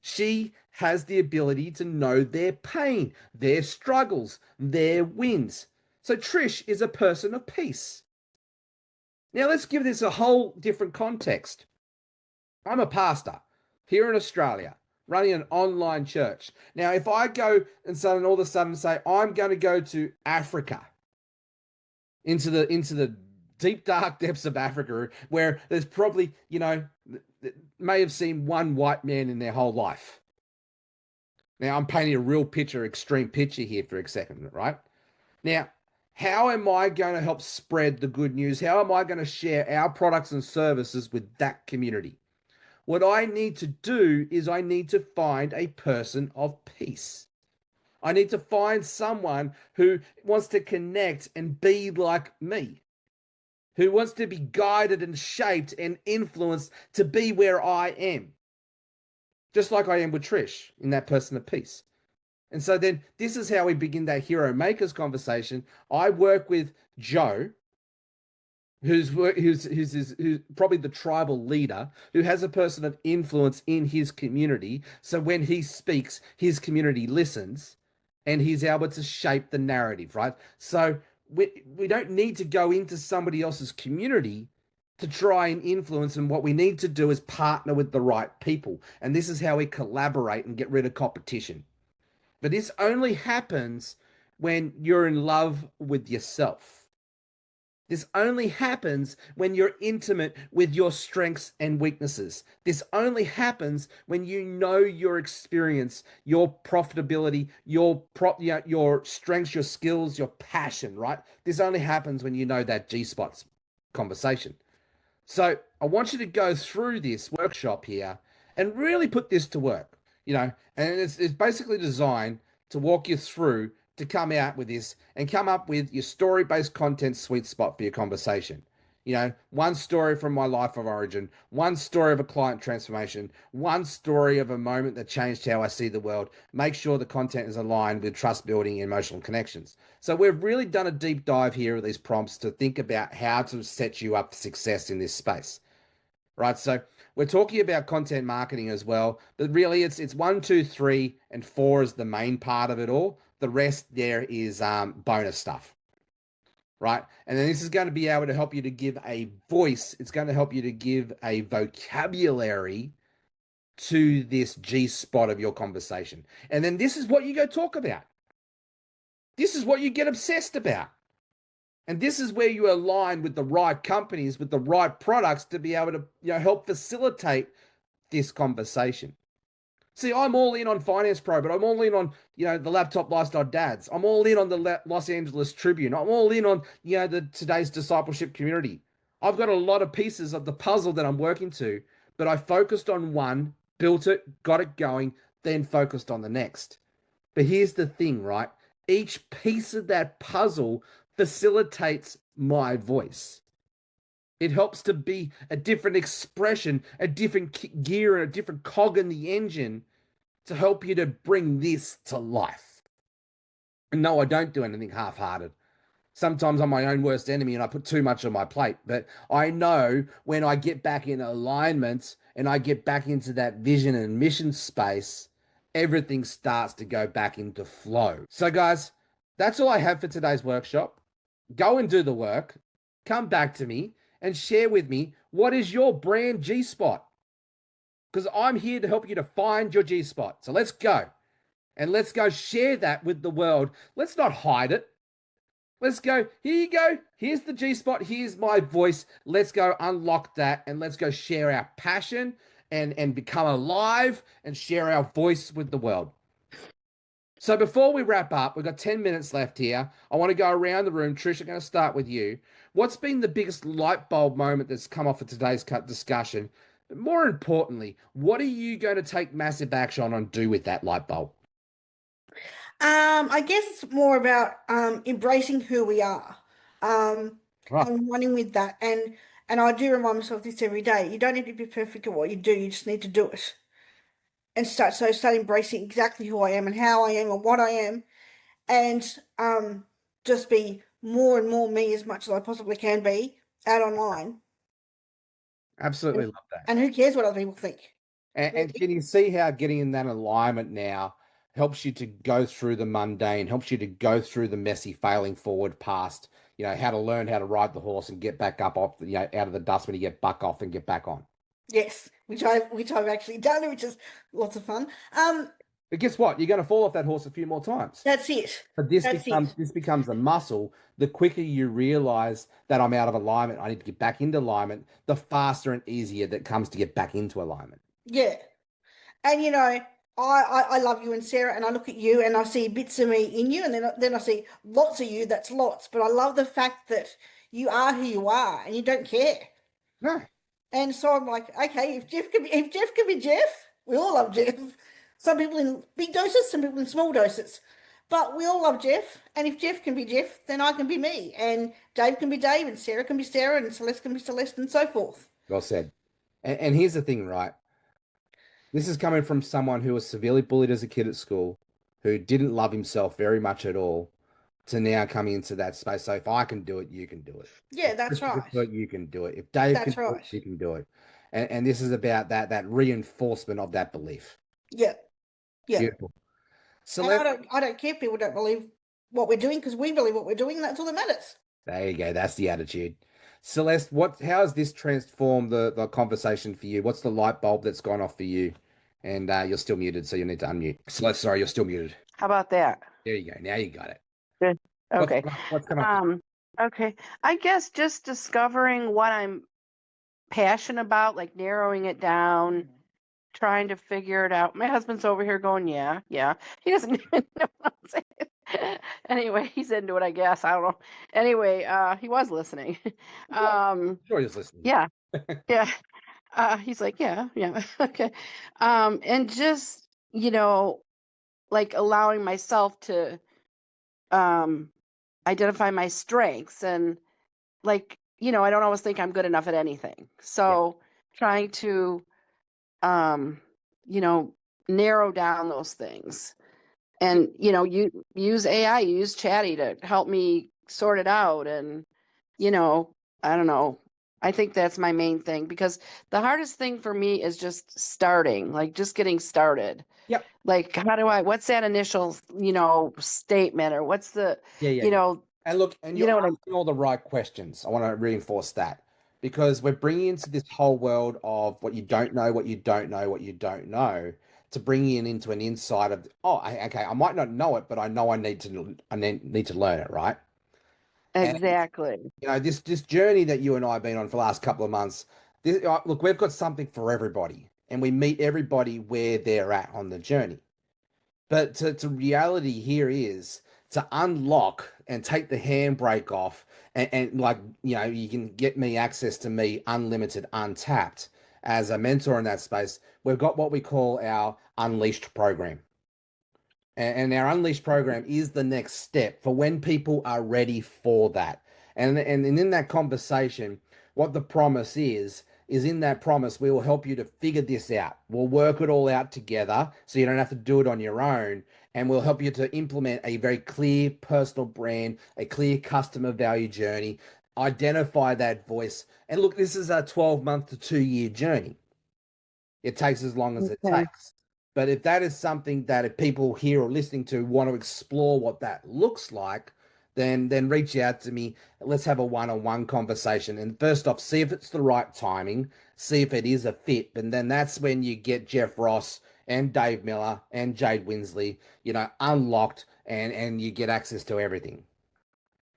She has the ability to know their pain, their struggles, their wins. So Trish is a person of peace. Now let's give this a whole different context. I'm a pastor here in Australia, running an online church. Now, if I go and all of a sudden say, I'm going to go to Africa, into the deep, dark depths of Africa, where there's probably, you know, may have seen one white man in their whole life. Now, I'm painting a real picture, extreme picture here for a second, right? Now, how am I going to help spread the good news? How am I going to share our products and services with that community? What I need to do is I need to find a person of peace. I need to find someone who wants to connect and be like me, who wants to be guided and shaped and influenced to be where I am, just like I am with Trish in that person of peace. And so then this is how we begin that hero makers conversation. I work with Joe, who's probably the tribal leader, who has a person of influence in his community. So when he speaks, his community listens, and he's able to shape the narrative, right? So we don't need to go into somebody else's community to try and influence them. What we need to do is partner with the right people. And this is how we collaborate and get rid of competition. But this only happens when you're in love with yourself. This only happens when you're intimate with your strengths and weaknesses. This only happens when you know your experience, your profitability, your strengths, your skills, your passion, right? This only happens when you know that G-spots conversation. So I want you to go through this workshop here and really put this to work, you know, and it's basically designed to walk you through to come out with this and come up with your story-based content sweet spot for your conversation. You know, one story from my life of origin, one story of a client transformation, one story of a moment that changed how I see the world. Make sure the content is aligned with trust building and emotional connections. So we've really done a deep dive here of these prompts to think about how to set you up for success in this space. Right, so we're talking about content marketing as well, but really it's 1, 2, 3, and 4 is the main part of it all. The rest there is bonus stuff, right? And then this is going to be able to help you to give a voice. It's going to help you to give a vocabulary to this G spot of your conversation. And then this is what you go talk about. This is what you get obsessed about. And this is where you align with the right companies, with the right products to be able to, you know, help facilitate this conversation. See, I'm all in on Finance Pro, but I'm all in on, you know, the Laptop Lifestyle Dads. I'm all in on the Los Angeles Tribune. I'm all in on, you know, the today's discipleship community. I've got a lot of pieces of the puzzle that I'm working to, but I focused on one, built it, got it going, then focused on the next. But here's the thing, right? Each piece of that puzzle facilitates my voice. It helps to be a different expression, a different gear, and a different cog in the engine to help you to bring this to life. And no, I don't do anything half-hearted. Sometimes I'm my own worst enemy and I put too much on my plate. But I know when I get back in alignment and I get back into that vision and mission space, everything starts to go back into flow. So guys, that's all I have for today's workshop. Go and do the work. Come back to me and share with me, what is your brand G-spot? Because I'm here to help you to find your G-spot. So let's go. And let's go share that with the world. Let's not hide it. Let's go. Here you go. Here's the G-spot. Here's my voice. Let's go unlock that and let's go share our passion and become alive and share our voice with the world. So before we wrap up, we've got 10 minutes left here. I want to go around the room. Trish, I'm going to start with you. What's been the biggest light bulb moment that's come off of today's discussion? More importantly, what are you going to take massive action on and do with that light bulb? I guess it's more about embracing who we are, Right. and running with that. And I do remind myself this every day. You don't need to be perfect at what you do. You just need to do it and start embracing exactly who I am and how I am and what I am, and just be more and more me as much as I possibly can be out online. Absolutely And, love that. and who cares what other people think? And can you see how getting in that alignment now helps you to go through the mundane, helps you to go through the messy, failing forward past, how to learn how to ride the horse and get back up off, out of the dust when you get buck off and get back on. Yes, which I've actually done, which is lots of fun. But guess what? You're going to fall off that horse a few more times. That's it. But this That's becomes it. this becomes a muscle. The quicker you realize that I'm out of alignment, I need to get back into alignment, the faster and easier that comes to get back into alignment. Yeah. And I love you and Sarah, and I look at you and I see bits of me in you, and then I see lots of you. That's lots, but I love the fact that you are who you are, and you don't care. No, And so I'm like, okay, if Jeff can be Jeff, we all love Jeff. Some people in big doses, some people in small doses, but we all love Jeff. And if Jeff can be Jeff, then I can be me, and Dave can be Dave, and Sarah can be Sarah, and Celeste can be Celeste, and so forth. well said. And here's the thing, right? This is coming from someone who was severely bullied as a kid at school, who didn't love himself very much at all, to now coming into that space. So if I can do it, you can do it. Yeah, If that's Chris can right. do it, you can do it. If Dave can That's do it, right. you can do it. And this is about that reinforcement of that belief. Yeah, yeah. Beautiful. So And I don't care if people don't believe what we're doing, because we believe what we're doing, and that's all that matters. there you go. That's the attitude. Celeste, how has this transformed the conversation for you? What's the light bulb that's gone off for you? And you're still muted, so you need to unmute. Celeste, sorry, you're still muted. How about that? There you go. Now you got it. Good. Okay. What's come up? Okay. I guess just discovering what I'm passionate about, like narrowing it down, trying to figure it out. My husband's over here going, yeah, yeah. He doesn't even know what I'm saying. Anyway, he's into it, I guess. I don't know. Anyway, he was listening. Sure, he's listening. Yeah. Yeah. He's like, yeah, yeah. Okay. And just, like allowing myself to identify my strengths, and like, I don't always think I'm good enough at anything. So trying to, you know, narrow down those things, and, you use AI, use Chatty to help me sort it out. And, I don't know. I think that's my main thing, because the hardest thing for me is just starting, like just getting started. Yep. Like, what's that initial, statement, or what's the, Yeah. And look, and you you're know what I'm, asking all the right questions. I want to reinforce that because we're bringing into this whole world of what you don't know, what you don't know, what you don't know, to bring you into an insight of, okay, I might not know it, but I know I need to learn it, right? And exactly. this journey that you and I have been on for the last couple of months, look, we've got something for everybody, and we meet everybody where they're at on the journey. But to reality here is to unlock and take the handbrake off, and like, you can get me access to me unlimited, untapped as a mentor in that space. We've got what we call our Unleashed program. And our Unleashed program is the next step for when people are ready for that. And in that conversation, what the promise is in that promise, we will help you to figure this out. We'll work it all out together so you don't have to do it on your own. And we'll help you to implement a very clear personal brand, a clear customer value journey, identify that voice. And look, this is a 12-month to 2-year journey. It takes as long as it Okay. takes. But if that is something that if people here or listening to want to explore what that looks like, then reach out to me. Let's have a one-on-one conversation. And first off, see if it's the right timing, see if it is a fit. And then that's when you get Jeff Ross and Dave Miller and Jade Winsley, unlocked, and you get access to everything.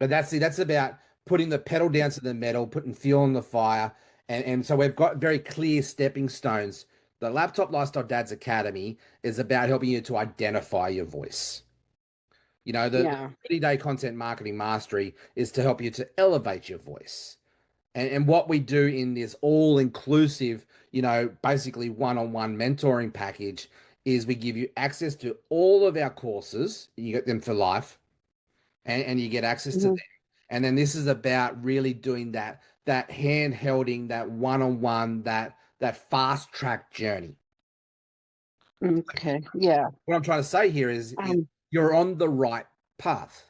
But that's about putting the pedal down to the metal, putting fuel on the fire. And so we've got very clear stepping stones. The Laptop Lifestyle Dads Academy is about helping you to identify your voice. The Yeah. 30-day content marketing mastery is to help you to elevate your voice. And what we do in this all-inclusive, basically one-on-one mentoring package is we give you access to all of our courses. You get them for life, and you get access to them. And then this is about really doing that hand-holding, that one-on-one, that fast-track journey. Okay. Yeah. What I'm trying to say here is you're on the right path.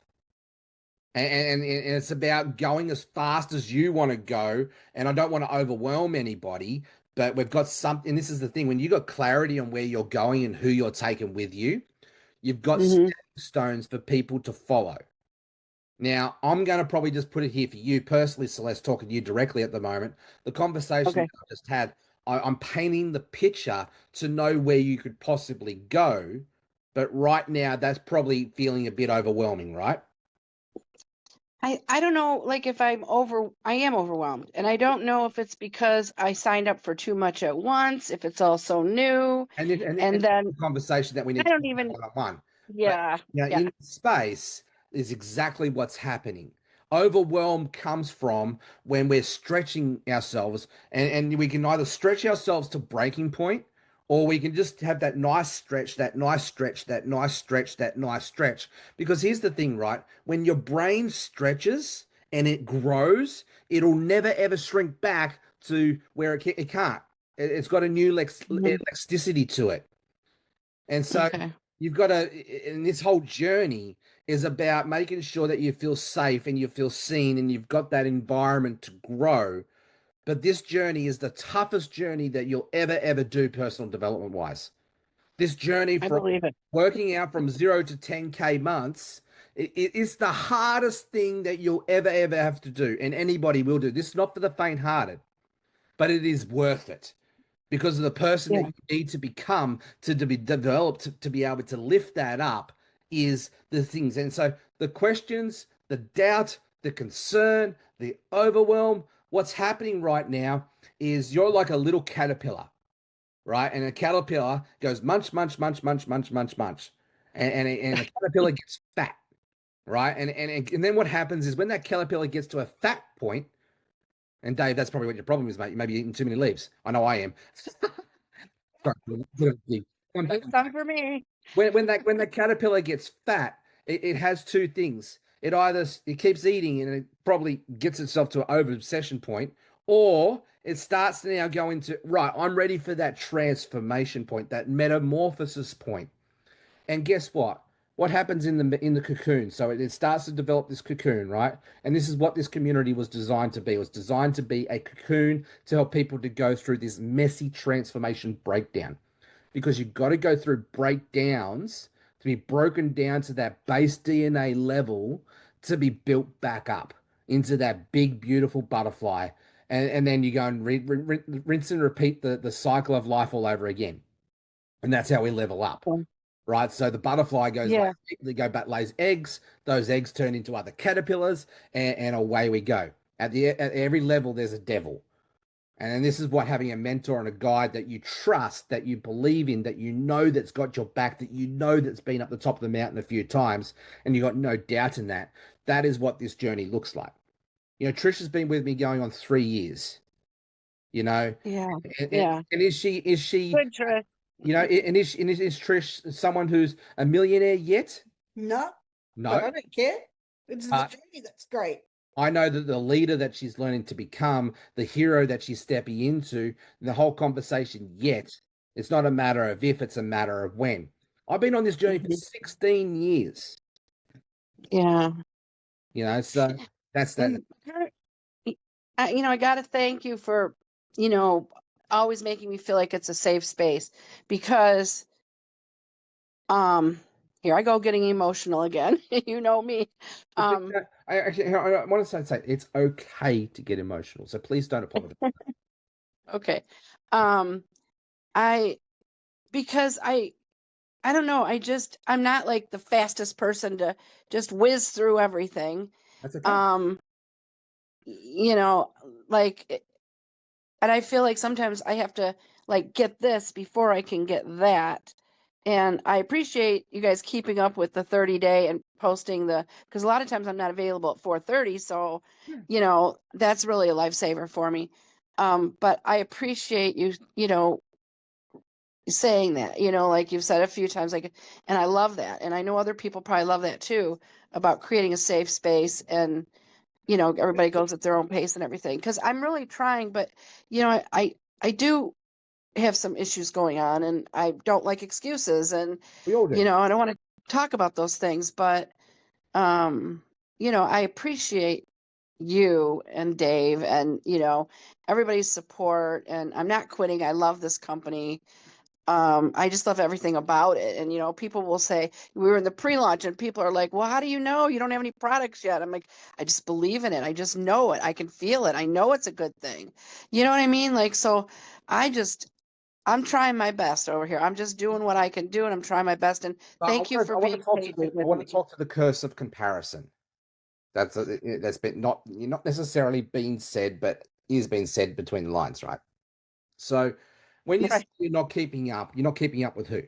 And it's about going as fast as you want to go. And I don't want to overwhelm anybody, but we've got something. And this is the thing, when you got clarity on where you're going and who you're taking with you, you've got stepping stones for people to follow. Now, I'm going to probably just put it here for you personally, Celeste, talking to you directly at the moment. The conversation that I just had, I'm painting the picture to know where you could possibly go. But right now, that's probably feeling a bit overwhelming, right? I don't know, like if I am overwhelmed, and I don't know if it's because I signed up for too much at once, if it's all so new, And then the conversation that we I need to don't have even, one-on-one. yeah, Now, in space is exactly what's happening. Overwhelm comes from when we're stretching ourselves, and we can either stretch ourselves to breaking point, or we can just have that nice stretch, that nice stretch, that nice stretch, that nice stretch. Because here's the thing, right? When your brain stretches and it grows, it'll never ever shrink back to where it can't. It's got a new elasticity to it. And so you've got to, and this whole journey is about making sure that you feel safe and you feel seen and you've got that environment to grow. But this journey is the toughest journey that you'll ever do personal development wise. This journey I from believe it. working out from 0 to 10K months, it is the hardest thing that you'll ever have to do. And anybody will do. This is not for the faint hearted, but it is worth it because of the person that you need to become to be developed to be able to lift that up is the things. And so the questions, the doubt, the concern, the overwhelm, what's happening right now is you're like a little caterpillar, right? And a caterpillar goes munch, munch, munch, munch, munch, munch, munch. And a caterpillar gets fat, right? And then what happens is when that caterpillar gets to a fat point, and Dave, that's probably what your problem is, mate. You may be eating too many leaves. I know I am. It's done for me. When that caterpillar gets fat, it has two things. It keeps eating and it probably gets itself to an over obsession point, or it starts to now go into right. I'm ready for that transformation point, that metamorphosis point. And guess what? What happens in the cocoon? So it starts to develop this cocoon, right? And this is what this community was designed to be. It was designed to be a cocoon to help people to go through this messy transformation breakdown. Because you've got to go through breakdowns to be broken down to that base DNA level to be built back up into that big, beautiful butterfly. And then you go and rinse and repeat the cycle of life all over again. And that's how we level up. Right, so the butterfly goes, lays eggs. Those eggs turn into other caterpillars, and away we go. At every level, there's a devil, and this is what having a mentor and a guide that you trust, that you believe in, that you know that's got your back, that you know that's been up the top of the mountain a few times, and you got no doubt in that. That is what this journey looks like. Trish has been with me going on 3 years. And is she Good, Trish. And is Trish someone who's a millionaire yet? No. No. But I don't care. It's the journey that's great. I know that the leader that she's learning to become, the hero that she's stepping into, the whole conversation yet, it's not a matter of if, it's a matter of when. I've been on this journey for 16 years. Yeah. So that's that. I got to thank you for, always making me feel like it's a safe space, because here I go getting emotional again. You know me. I want to say it's okay to get emotional, so please don't apologize. Okay. Because I don't know, I'm not like the fastest person to just whiz through everything. That's okay. And I feel like sometimes I have to get this before I can get that. And I appreciate you guys keeping up with the 30-day, and posting because a lot of times I'm not available at 4:30. So, Yeah. that's really a lifesaver for me. But I appreciate you, saying that, like you've said a few times, like, and I love that. And I know other people probably love that too, about creating a safe space and, everybody goes at their own pace and everything. Cause I'm really trying, but I do have some issues going on and I don't like excuses and, We all do. I don't want to talk about those things, but, I appreciate you and Dave and, everybody's support, and I'm not quitting. I love this company. I just love everything about it. And, people will say, we were in the pre-launch and people are like, well, how do you know you don't have any products yet? I'm like, I just believe in it. I just know it. I can feel it. I know it's a good thing. You know what I mean? Like, so I'm trying my best over here. I'm just doing what I can do and I'm trying my best. And But thank you for being patient I with want me. to talk to the curse of comparison. That's been not necessarily been said, but is being said between the lines, right? So when you say Right. you're not keeping up with who?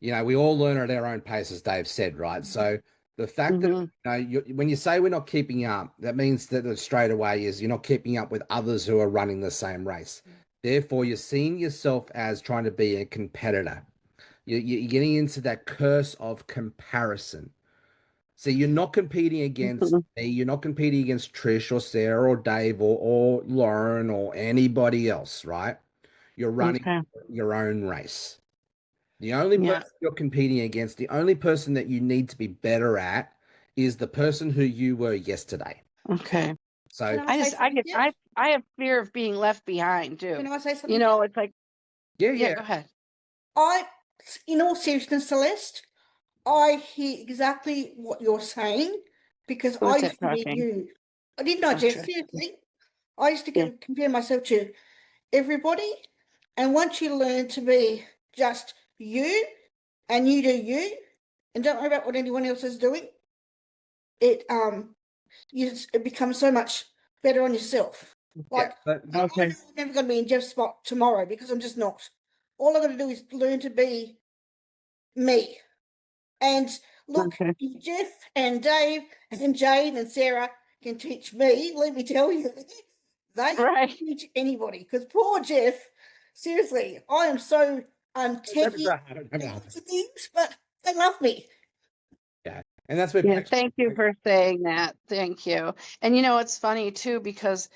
We all learn at our own pace, as Dave said, right? So the fact that when you say we're not keeping up, that means that the straight away is you're not keeping up with others who are running the same race. Therefore, you're seeing yourself as trying to be a competitor. You're getting into that curse of comparison. So you're not competing against Mhm. me. You're not competing against Trish or Sarah or Dave or Lauren or anybody else, right? You're running Okay. your own race. The only Yeah. person you're competing against, the only person that you need to be better at is the person who you were yesterday. Okay. So, Can I say something, Jeff? I have fear of being left behind too. Can I say something, Jeff? It's like, yeah, yeah, yeah. go ahead. In all seriousness, Celeste, I hear exactly what you're saying because I Who's that used to be talking? you. I did not, Oh, Jeff, Trish. seriously. I used to Yeah. compare myself to everybody. And once you learn to be just you and you do you and don't worry about what anyone else is doing, it it becomes so much better on yourself. Yeah. Like But I know Okay. I'm never going to be in Jeff's spot tomorrow because I'm just not. All I'm going to do is learn to be me. And look, Okay. if Jeff and Dave and Jane and Sarah can teach me, let me tell you, they Right. can teach anybody. Because poor Jeff, seriously, I am so techy things, but they love me. yeah. And that's where Yeah. Thank you for saying that. Thank you. And it's funny too, because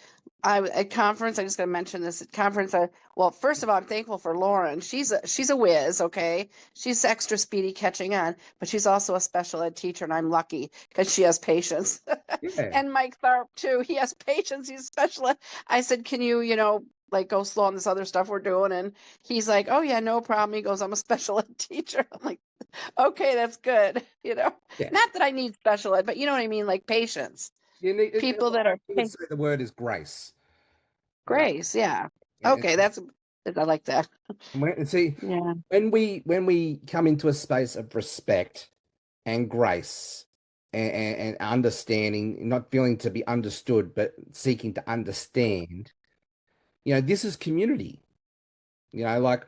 at conference, I just got to mention this at conference. Well, first of all, I'm thankful for Lauren. She's a whiz. Okay. She's extra speedy catching on, but she's also a special ed teacher, and I'm lucky because she has patience. yeah. And Mike Tharp too. He has patience. He's special ed. I said, can you, like go slow on this other stuff we're doing? And he's like, oh yeah, no problem. He goes, I'm a special ed teacher. I'm like, okay, that's good. Yeah. Not that I need special ed, but you know what I mean? Like patience. You need People that are the word is grace. grace. Yeah. And, Okay. I like that. and see, Yeah. when we come into a space of respect and grace and understanding, not feeling to be understood, but seeking to understand, this is community. Like,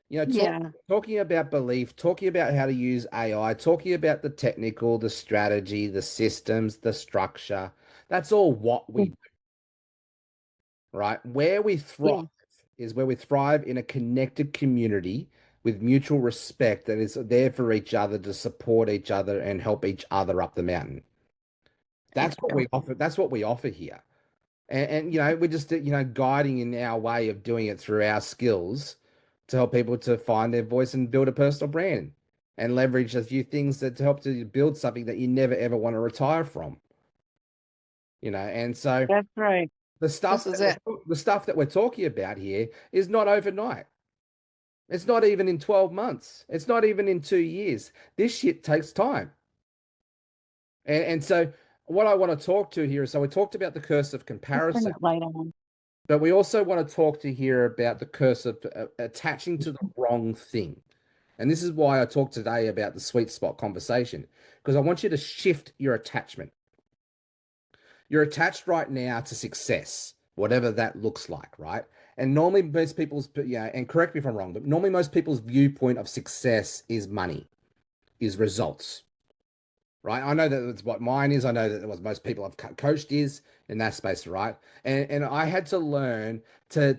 Yeah. talking about belief, talking about how to use AI, talking about the technical, the strategy, the systems, the structure. That's all what we do, right? Where we Yeah. thrive is where we thrive in a connected community with mutual respect that is there for each other to support each other and help each other up the mountain. Thank That's what you. we offer. That's what we offer here. And we're just, guiding in our way of doing it through our skills to help people to find their voice and build a personal brand and leverage a few things that to help to build something that you never ever want to retire from. And so That's right. the This is it. stuff that we're talking about here is not overnight. It's not even in 12 months. It's not even in 2 years. This shit takes time. And so what I want to talk to here is, so we talked about the curse of Let's turn comparison, that light on. but we also want to talk to here about the curse of attaching to the wrong thing. And this is why I talked today about the sweet spot conversation, because I want you to shift your attachment. You're attached right now to success, whatever that looks like, right? And normally most people's, and correct me if I'm wrong, but normally most people's viewpoint of success is money, is results. right? I know that that's what mine is. I know that what most people I've coached is in that space, right? And I had to learn to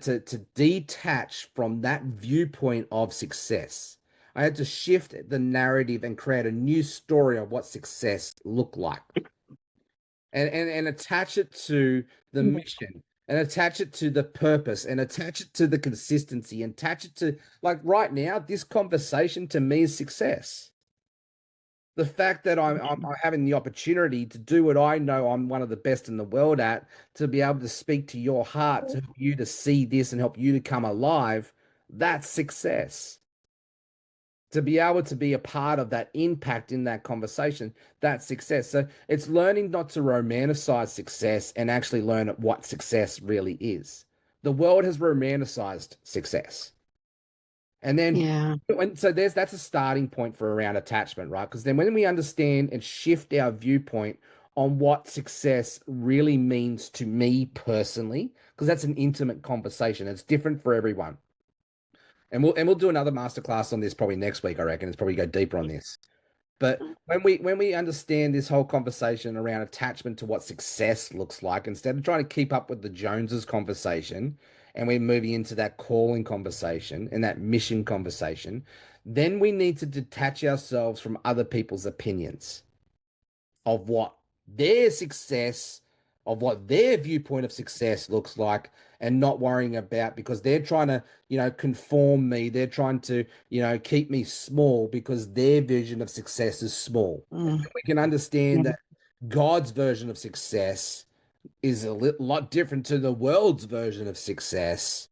detach from that viewpoint of success. I had to shift the narrative and create a new story of what success looked like, and attach it to the mission, and attach it to the purpose, and attach it to the consistency, and attach it to, like, right now, this conversation to me is success. The fact that I'm having the opportunity to do what I know I'm one of the best in the world at, to be able to speak to your heart, to help you to see this and help you to come alive, that's success. To be able to be a part of that impact in that conversation, that's success. So it's learning not to romanticize success and actually learn what success really is. The world has romanticized success. And then Yeah. so that's a starting point for around attachment, right? Because then when we understand and shift our viewpoint on what success really means to me personally, because that's an intimate conversation, it's different for everyone. And we'll do another masterclass on this probably next week, I reckon. It's probably go deeper on this. But when we understand this whole conversation around attachment to what success looks like, instead of trying to keep up with the Joneses conversation, and we're moving into that calling conversation and that mission conversation, then we need to detach ourselves from other people's opinions of what their success, of what their viewpoint of success looks like, and not worrying about, because they're trying to, conform me. They're trying to, keep me small because their vision of success is small. Mm. We can understand Yeah. that God's version of success is a lot different to the world's version of success.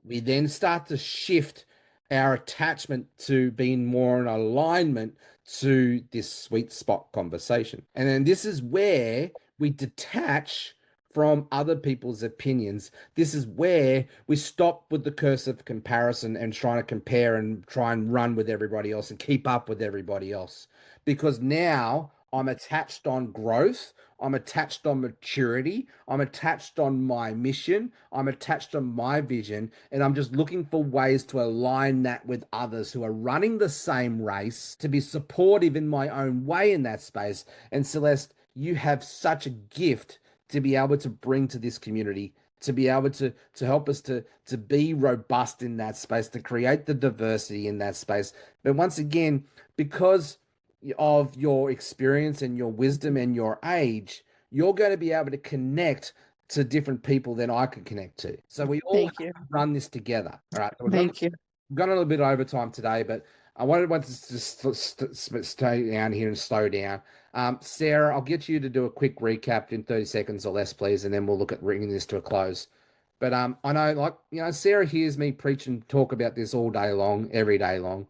We then start to shift our attachment to being more in alignment to this sweet spot conversation. And then this is where we detach from other people's opinions. This is where we stop with the curse of comparison and trying to compare and try and run with everybody else and keep up with everybody else. Because now I'm attached on growth. I'm attached on maturity. I'm attached on my mission. I'm attached on my vision. And I'm just looking for ways to align that with others who are running the same race, to be supportive in my own way in that space. And Celeste, you have such a gift to be able to bring to this community, to be able to help us to be robust in that space, to create the diversity in that space. But once again, because of your experience and your wisdom and your age, you're going to be able to connect to different people than I could connect to. So we all Thank you. run this together. All right. So Thank you. we've gone a little bit over time today, but I wanted to just stay down here and slow down. Sarah, I'll get you to do a quick recap in 30 seconds or less, please, and then we'll look at bringing this to a close. But I know, like, Sarah hears me preach and talk about this all day long, every day long.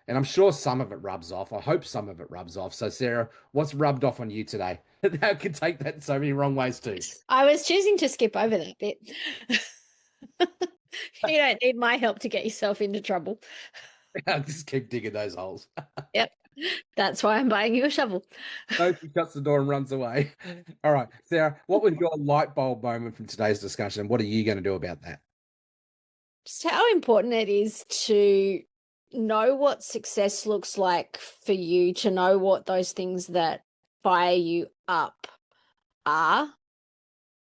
And I'm sure some of it rubs off. I hope some of it rubs off. So, Sarah, what's rubbed off on you today? That could take that so many wrong ways too. I was choosing to skip over that bit. You don't need my help to get yourself into trouble. I'll just keep digging those holes. Yep. That's why I'm buying you a shovel. No, she shuts the door and runs away. All right, Sarah, what was your light bulb moment from today's discussion? What are you going to do about that? Just how important it is to know what success looks like for you, to know what those things that fire you up are.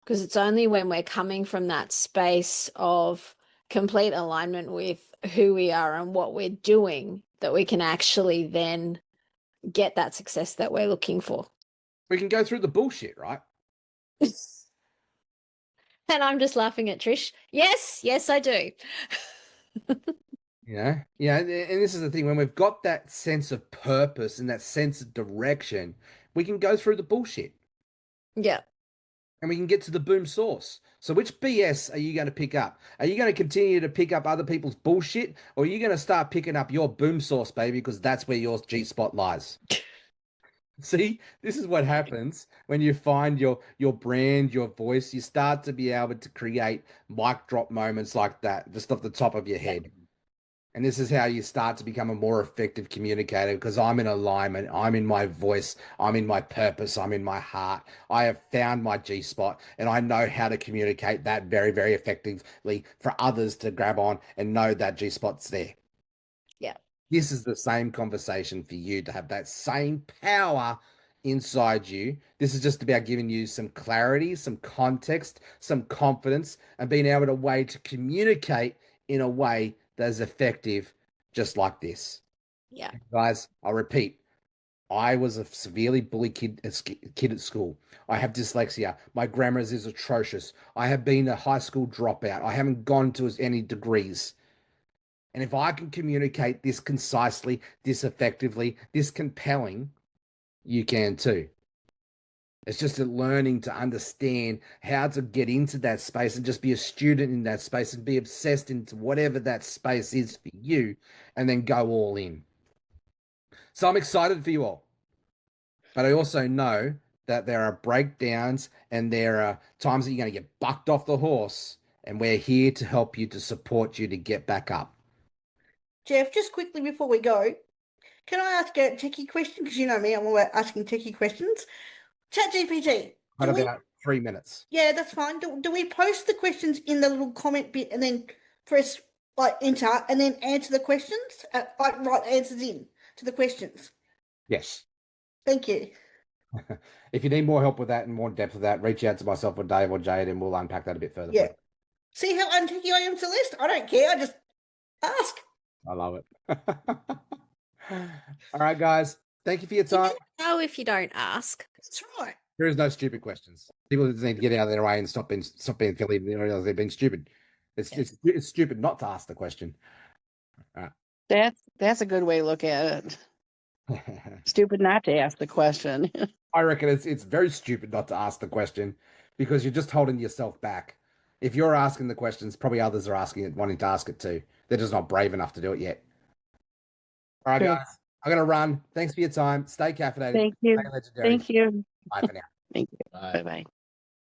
Because it's only when we're coming from that space of complete alignment with who we are and what we're doing that we can actually then get that success that we're looking for. We can go through the bullshit, right? And I'm just laughing at Trish. Yes, I do. Yeah. And this is the thing, when we've got that sense of purpose and that sense of direction, we can go through the bullshit. Yeah. And we can get to the boom source. So which BS are you going to pick up? Are you going to continue to pick up other people's bullshit, or are you going to start picking up your boom source, baby, because that's where your G-spot lies? See, this is what happens when you find your brand, your voice. You start to be able to create mic drop moments like that just off the top of your head. And this is how you start to become a more effective communicator, because I'm in alignment. I'm in my voice. I'm in my purpose. I'm in my heart. I have found my G spot, and I know how to communicate that very, very effectively for others to grab on and know that G spot's there. Yeah. This is the same conversation for you to have that same power inside you. This is just about giving you some clarity, some context, some confidence, and being able to way to communicate in a way that is effective, just like this. Yeah. Guys, I'll repeat. I was a severely bullied kid at school. I have dyslexia. My grammar is atrocious. I have been a high school dropout. I haven't gone to any degrees. And if I can communicate this concisely, this effectively, this compelling, you can too. It's just a learning to understand how to get into that space and just be a student in that space and be obsessed into whatever that space is for you and then go all in. So I'm excited for you all. But I also know that there are breakdowns and there are times that you're going to get bucked off the horse, and we're here to help you, to support you to get back up. Jeff, just quickly before we go, can I ask a techie question? Because you know me, I'm all about asking techie questions. ChatGPT. Got about 3 minutes. Yeah, that's fine. Do we post the questions in the little comment bit and then press like enter and then answer the questions? Like write answers in to the questions. Yes. Thank you. If you need more help with that and more depth of that, reach out to myself or Dave or Jade and we'll unpack that a bit further. Yeah. See how untechie I am, Celeste? I don't care. I just ask. I love it. All right, guys. Thank you for your time. No, if you don't ask. That's right. There is no stupid questions. People just need to get out of their way and stop being silly. They've been stupid. It's stupid not to ask the question. All That's a good way to look at it. right. Stupid not to ask the question. I reckon it's very stupid not to ask the question because you're just holding yourself back. If you're asking the questions, probably others are asking it, wanting to ask it too. They're just not brave enough to do it yet. All right, True. guys. I'm going to run. Thanks for your time. Stay caffeinated. Thank you. Stay legendary. Thank you. Bye for now. Thank you. Bye. Bye-bye.